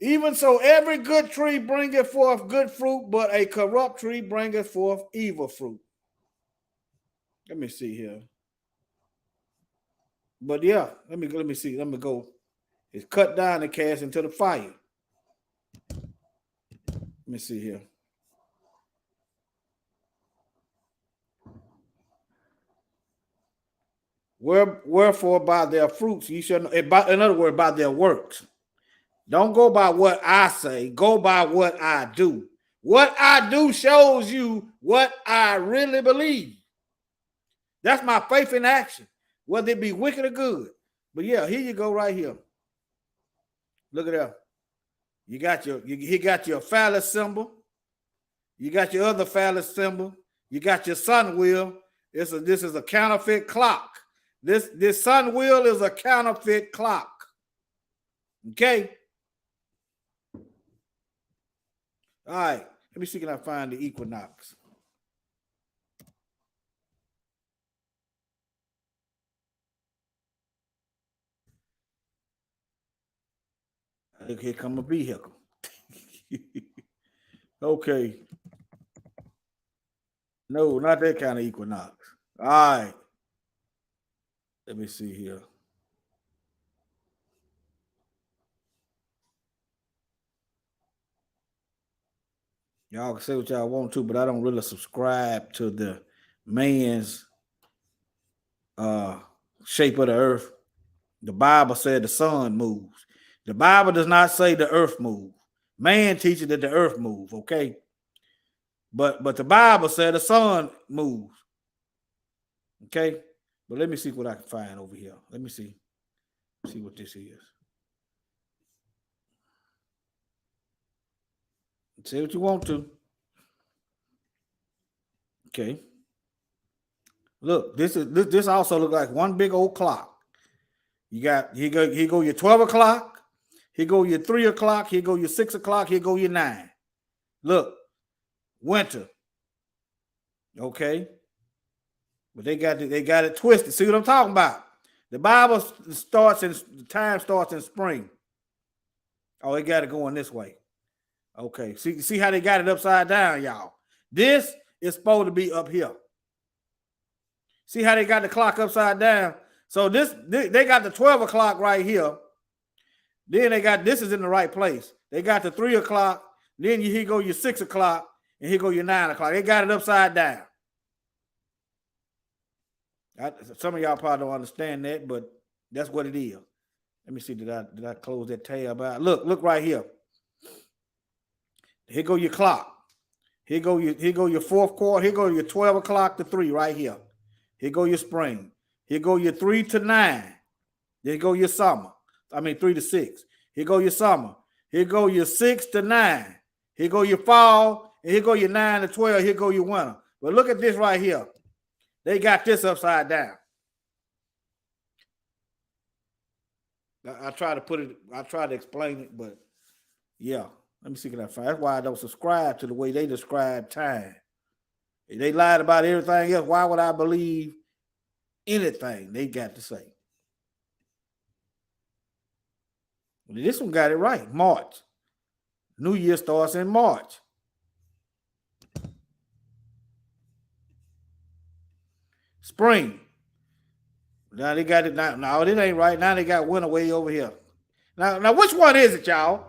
Even so, every good tree bringeth forth good fruit, but a corrupt tree bringeth forth evil fruit. Let me see here. But yeah, let me see. Let me go. It's cut down and cast into the fire. Let me see here. Wherefore by their fruits ye shall know. In other words, by their works. Don't go by what I say, go by what I do. What I do shows you what I really believe. That's my faith in action, whether it be wicked or good. But yeah, here you go right here. Look at that. He got your phallus symbol. You got your other phallus symbol. You got your sun wheel. This is a counterfeit clock. This sun wheel is a counterfeit clock. Okay. All right. Let me see, can I find the equinox? Look, here come a vehicle. Okay. No, not that kind of equinox. All right. Let me see here. Y'all can say what y'all want to, but I don't really subscribe to the man's shape of the earth. The Bible said the sun moves. The Bible does not say the earth moves. Man teaches that the earth moves, okay? But the Bible said the sun moves. Okay? But let me see what I can find over here. Let me see. See what this is. Say what you want to. Okay. Look, this also looks like one big old clock. You got here go your 12 o'clock, here go your 3 o'clock, here go your 6 o'clock, here go your 9. Look, winter. Okay. But they got it twisted. See what I'm talking about? The Bible starts in the time starts in spring. Oh, it got it going this way. Okay. See how they got it upside down, y'all. This is supposed to be up here. See how they got the clock upside down? So they got the 12 o'clock right here. Then they got this is in the right place. They got the 3 o'clock. Then here go your 6 o'clock, and here go your 9 o'clock. They got it upside down. Some of y'all probably don't understand that, but that's what it is. Let me see. Did I close that tab out? Look right here. Here go your clock. Here go your fourth quarter. Here go your 12 o'clock to 3 right here. Here go your spring. Here go your 3 to 9. Here go your summer. 3 to 6. Here go your summer. Here go your 6 to 9. Here go your fall. And here go your 9 to 12. Here go your winter. But look at this right here. They got this upside down. I try to explain it, but yeah. Let me see if I can find. That's why I don't subscribe to the way they describe time. If they lied about everything else, why would I believe anything they got to say? This one got it right. March. New Year starts in March. Spring. Now they got it now. No, it ain't right. Now they got winter way over here. Now which one is it, y'all?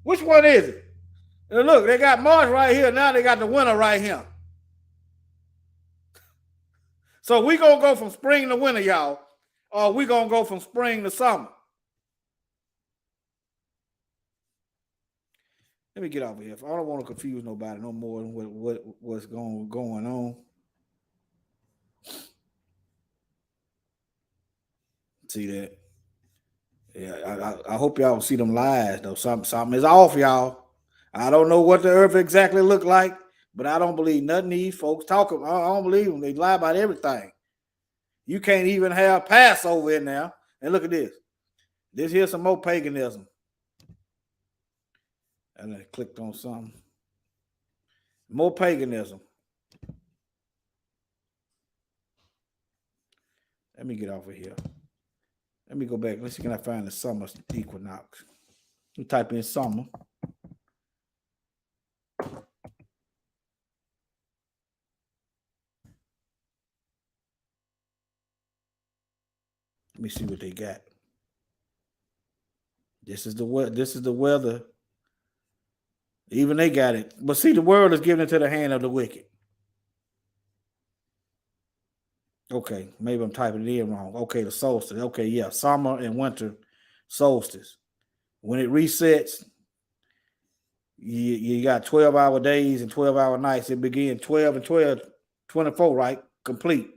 Which one is it? Now look, they got March right here. Now they got the winter right here. So we gonna go from spring to winter, y'all, or we gonna go from spring to summer. Let me get over here. I don't want to confuse nobody no more than what's going on. See that? Yeah, I hope y'all see them lies though. Something is off, y'all. I don't know what the earth exactly look like, but I don't believe nothing these folks talk about. I don't believe them. They lie about everything. You can't even have Passover in there. And look at this. This here's some more paganism. And I clicked on something. More paganism. Let me get off of here. Let me go back. Let's see, can I find the summer equinox? You type in summer. Let me see what they got. This is the weather. Even they got it. But see, the world is given into the hand of the wicked. Okay, maybe I'm typing it in wrong. Okay, the solstice. Okay, yeah, summer and winter solstice. When it resets, you got 12-hour days and 12-hour nights. It begins 12 and 12, 24, right? Complete.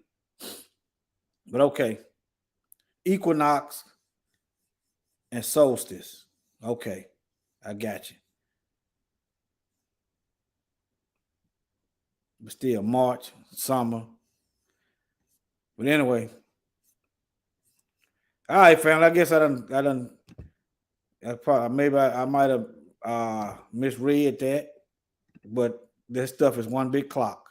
But okay. Equinox and solstice. Okay, I got you. But still, March, summer. But anyway, all right, family. I guess I might have misread that, but this stuff is one big clock.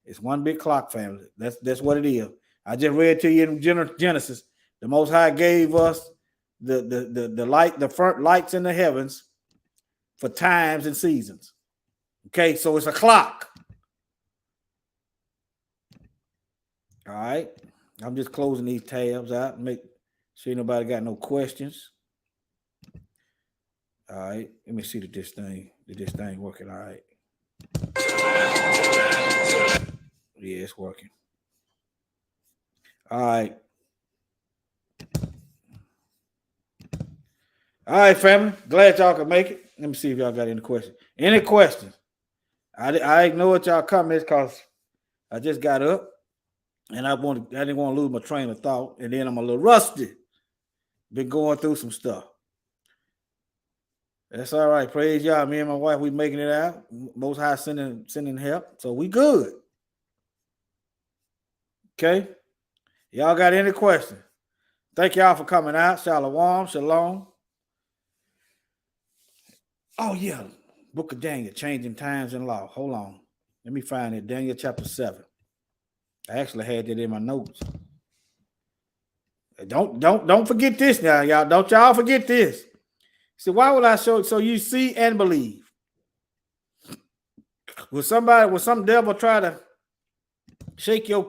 It's one big clock, family. That's what it is. I just read to you in Genesis. The Most High gave us the light, the front lights in the heavens for times and seasons. Okay, so it's a clock. All right, I'm just closing these tabs out and make sure nobody got no questions. All right, let me see that this thing working. All right. Yeah, it's working. All right. All right, family. Glad y'all could make it. Let me see if y'all got any questions. Any questions? I ignored y'all comments because I just got up. And I didn't want to lose my train of thought. And then I'm a little rusty. Been going through some stuff. That's all right. Praise y'all. Me and my wife, we making it out. Most High sending help. So we good. Okay. Y'all got any questions? Thank y'all for coming out. Shalom. Shalom. Oh, yeah. Book of Daniel, Changing Times and Law. Hold on. Let me find it. Daniel chapter 7. I actually had that in my notes. Don't forget this now, y'all. Don't y'all forget this. So why would I show? So you see and believe. Will some devil try to shake your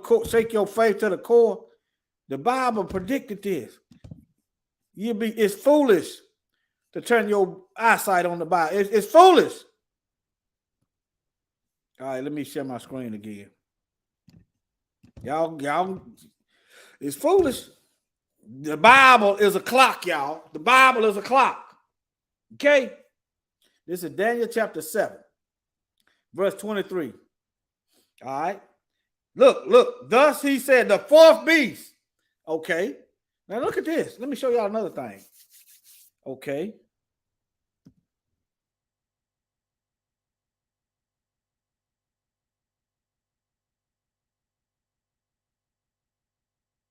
faith to the core? The Bible predicted this. It's foolish to turn your eyesight on the Bible. It's foolish. All right, let me share my screen again. Y'all, it's foolish. The Bible is a clock, y'all. The Bible is a clock. Okay? This is Daniel chapter 7, verse 23. All right. Look. Thus he said, the fourth beast. Okay. Now look at this. Let me show y'all another thing. Okay.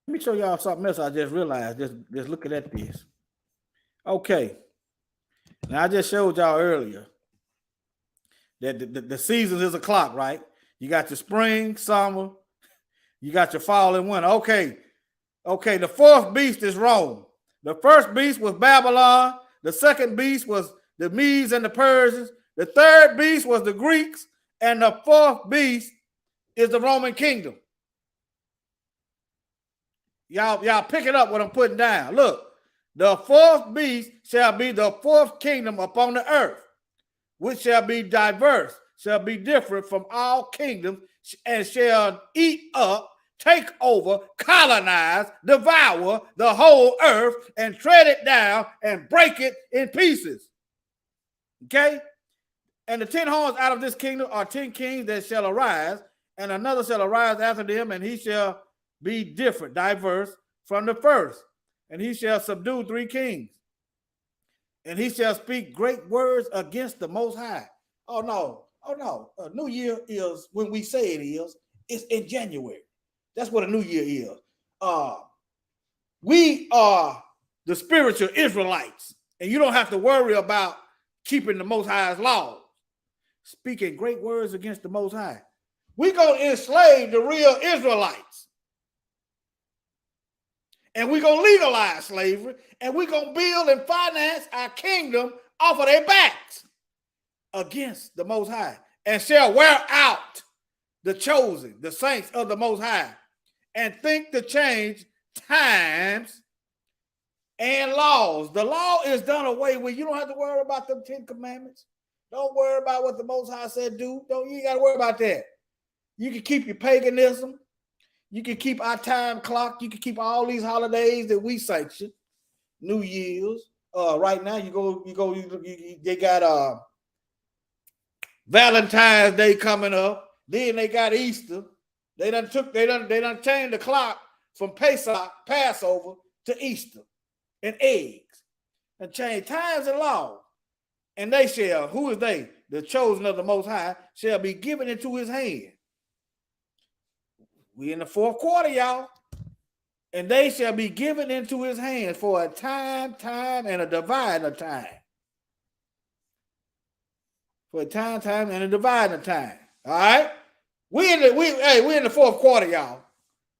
Let me show y'all something else I just realized. Just looking at this. Okay. Now I just showed y'all earlier that the seasons is a clock, right? You got your spring, summer, you got your fall and winter. Okay, the fourth beast is Rome. The first beast was Babylon. The second beast was the Medes and the Persians. The third beast was the Greeks. And the fourth beast is the Roman kingdom. Y'all picking up what I'm putting down. Look, the fourth beast shall be the fourth kingdom upon the earth, which shall be diverse, shall be different from all kingdoms, and shall eat up, take over, colonize, devour the whole earth, and tread it down and break it in pieces. Okay? And the 10 horns out of this kingdom are 10 kings that shall arise, and another shall arise after them, and he shall be different, diverse from the first. And he shall subdue 3 kings. And he shall speak great words against the Most High. Oh, no. New Year is when we say it is. It's in January. That's what a New Year is. We are the spiritual Israelites. And you don't have to worry about keeping the Most High's laws. Speaking great words against the Most High. We're going to enslave the real Israelites. And we're going to legalize slavery, and we're going to build and finance our kingdom off of their backs against the Most High, and shall wear out the chosen, the saints of the Most High, and think to change times and laws. The law is done away with. You don't have to worry about them 10 commandments. Don't worry about what the Most High said do. You ain't got to worry about that. You can keep your paganism. You can keep our time clock. You can keep all these holidays that we sanction. New Year's. Right now, they got Valentine's Day coming up. Then they got Easter. They done changed the clock from Passover to Easter and eggs. And changed times and laws. And they shall, who is they? The chosen of the Most High shall be given into his hand. We in the fourth quarter, y'all. And they shall be given into his hands for a time, and a dividing of time. For a time, and a dividing of time. All right? We in the fourth quarter, y'all.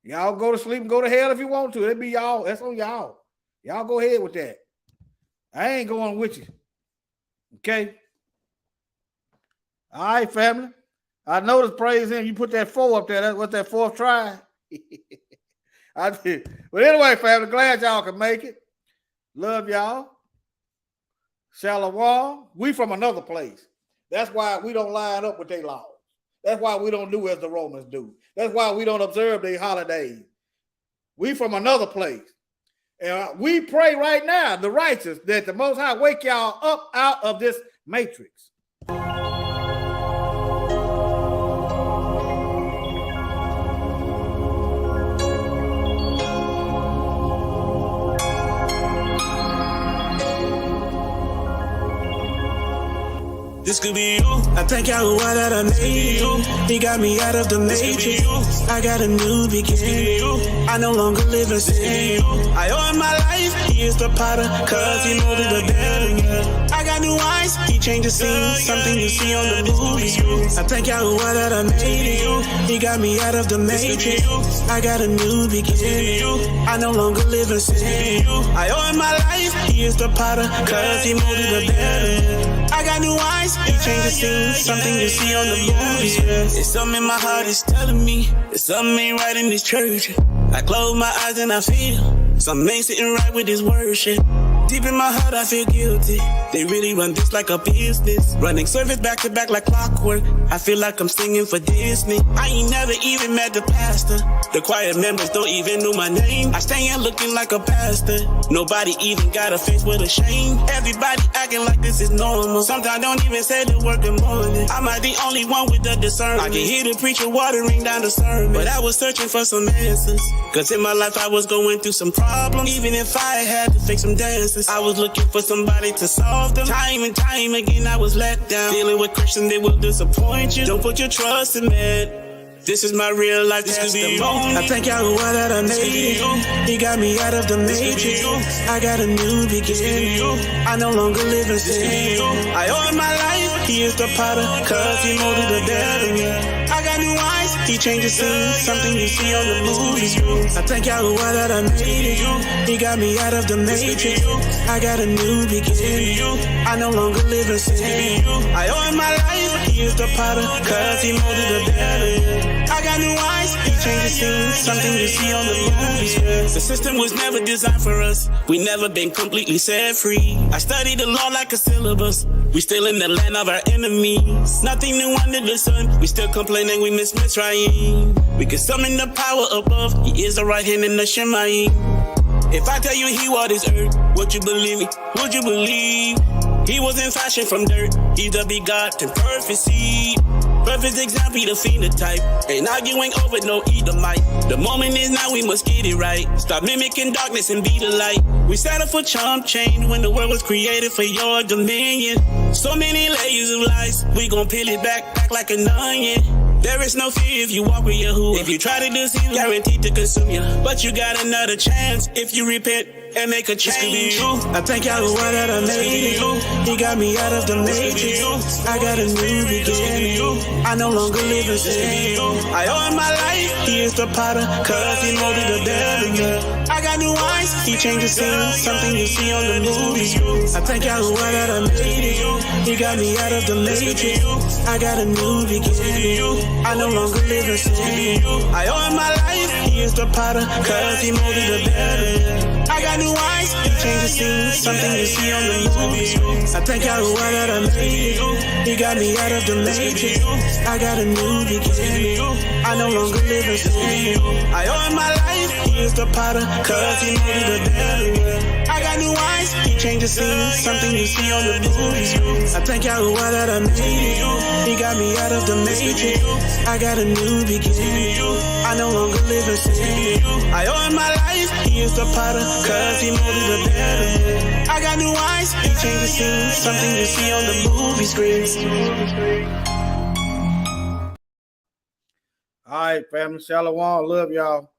Y'all go to sleep and go to hell if you want to. It be y'all. That's on y'all. Y'all go ahead with that. I ain't going with you. Okay? All right, family. I noticed, praise him, you put that 4 up there. What's that, fourth try? I did. But anyway, family, glad y'all can make it. Love y'all. Shalom. We from another place. That's why we don't line up with their laws. That's why we don't do as the Romans do. That's why we don't observe their holidays. We from another place. And we pray right now, the righteous, that the Most High wake y'all up out of this matrix. This could be you. I thank Yahweh that I made you. He got me out of the matrix. I got a new beginning. I no longer live in sin. I owe him my life. He is the potter, cause he molded the better. I got got new eyes, he changed the scene, something you see on the movie screen. I thank Yahuwah that I made it. He got me out of the matrix. I got a new beginning. I no longer live in sin. I owe him my life, he is the potter, cause he molded the better. I got new eyes, he changed the scene, something you see on the movie screen. It's something in my heart is telling me, there's something ain't right in this church. I close my eyes and I feel something ain't sitting right with this worship. Deep in my heart, I feel guilty. They really run this like a business. Running service back to back like clockwork. I feel like I'm singing for Disney. I ain't never even met the pastor. The choir members don't even know my name. I stay here looking like a pastor. Nobody even got a face with a shame. Everybody acting like this is normal. Sometimes I don't even say the word good morning. I'm not the only one with the discernment. I can hear the preacher watering down the sermon. But I was searching for some answers. Cause in my life I was going through some problems. Even if I had to fake some dances, I was looking for somebody to solve them. Time and time again I was let down. Dealing with Christians, they will disappoint you. Don't put your trust in man. This is my real life testimony. I thank Yahuwah that I made it. He got me out of the matrix. I got a new beginning. I no longer live in sin. I owe him my life, he is the potter, cause he molded the better. I got new eyes, he changed the scene, something you see on the movie screen. I thank Yahuwah that I made it. He got me out of the matrix. I got a new beginning. I no longer live in sin. I owe him my life, he is the potter, cause he molded the better. I got new eyes, he changed the scene, something you see on the movie screen. The system was never designed for us. We never been completely set free. I studied the law like a syllabus. We still in the land of our enemies. Nothing new under the sun. We still complaining we miss Mitzrayim. We can summon the power above. He is the right hand in the Shemayim. If I tell you he walked this earth, would you believe me? Would you believe? He was in fashion from dirt. He's the begotten perfect seed. Perfect example, the phenotype. Ain't arguing over no Edomite. The moment is now, we must get it right. Stop mimicking darkness and be the light. We set up for chump change when the world was created for your dominion. So many layers of lies, we gon' peel it back like an onion. There is no fear if you walk with Yahuwah. If you try to deceive, guaranteed to consume you. But you got another chance if you repent and make a change. I thank Yahuwah that I made it. He got me out of the matrix. I got a new beginning. I no longer live in sin. I owe him my life, he is the potter, cause he molded the better. I got new eyes, he changed the scene, something you see on the movie screen. I thank Yahuwah that I made it. He got me out of the matrix. I got a new beginning. I no longer live in sin. I owe him my life, he is the potter, cause he molded the better. I got new eyes, he changed the scene, something you see on the movie screen. I thank Yahuwah that I made it. He got me out of the matrix. I got a new beginning. I no longer live in sin. I owe him my life, he is the potter, cause he molded the better. I got new eyes, he changed the scene, something you see on the movie screen. I thank Yahuwah that I made it. He got me out of the matrix. I got a new beginning. I no longer live in sin. I owe him my life, he is the potter, cause he molded the better. I got new eyes, he changed the scene, something you see on the movie screen. All right, family. Shalom. Love y'all.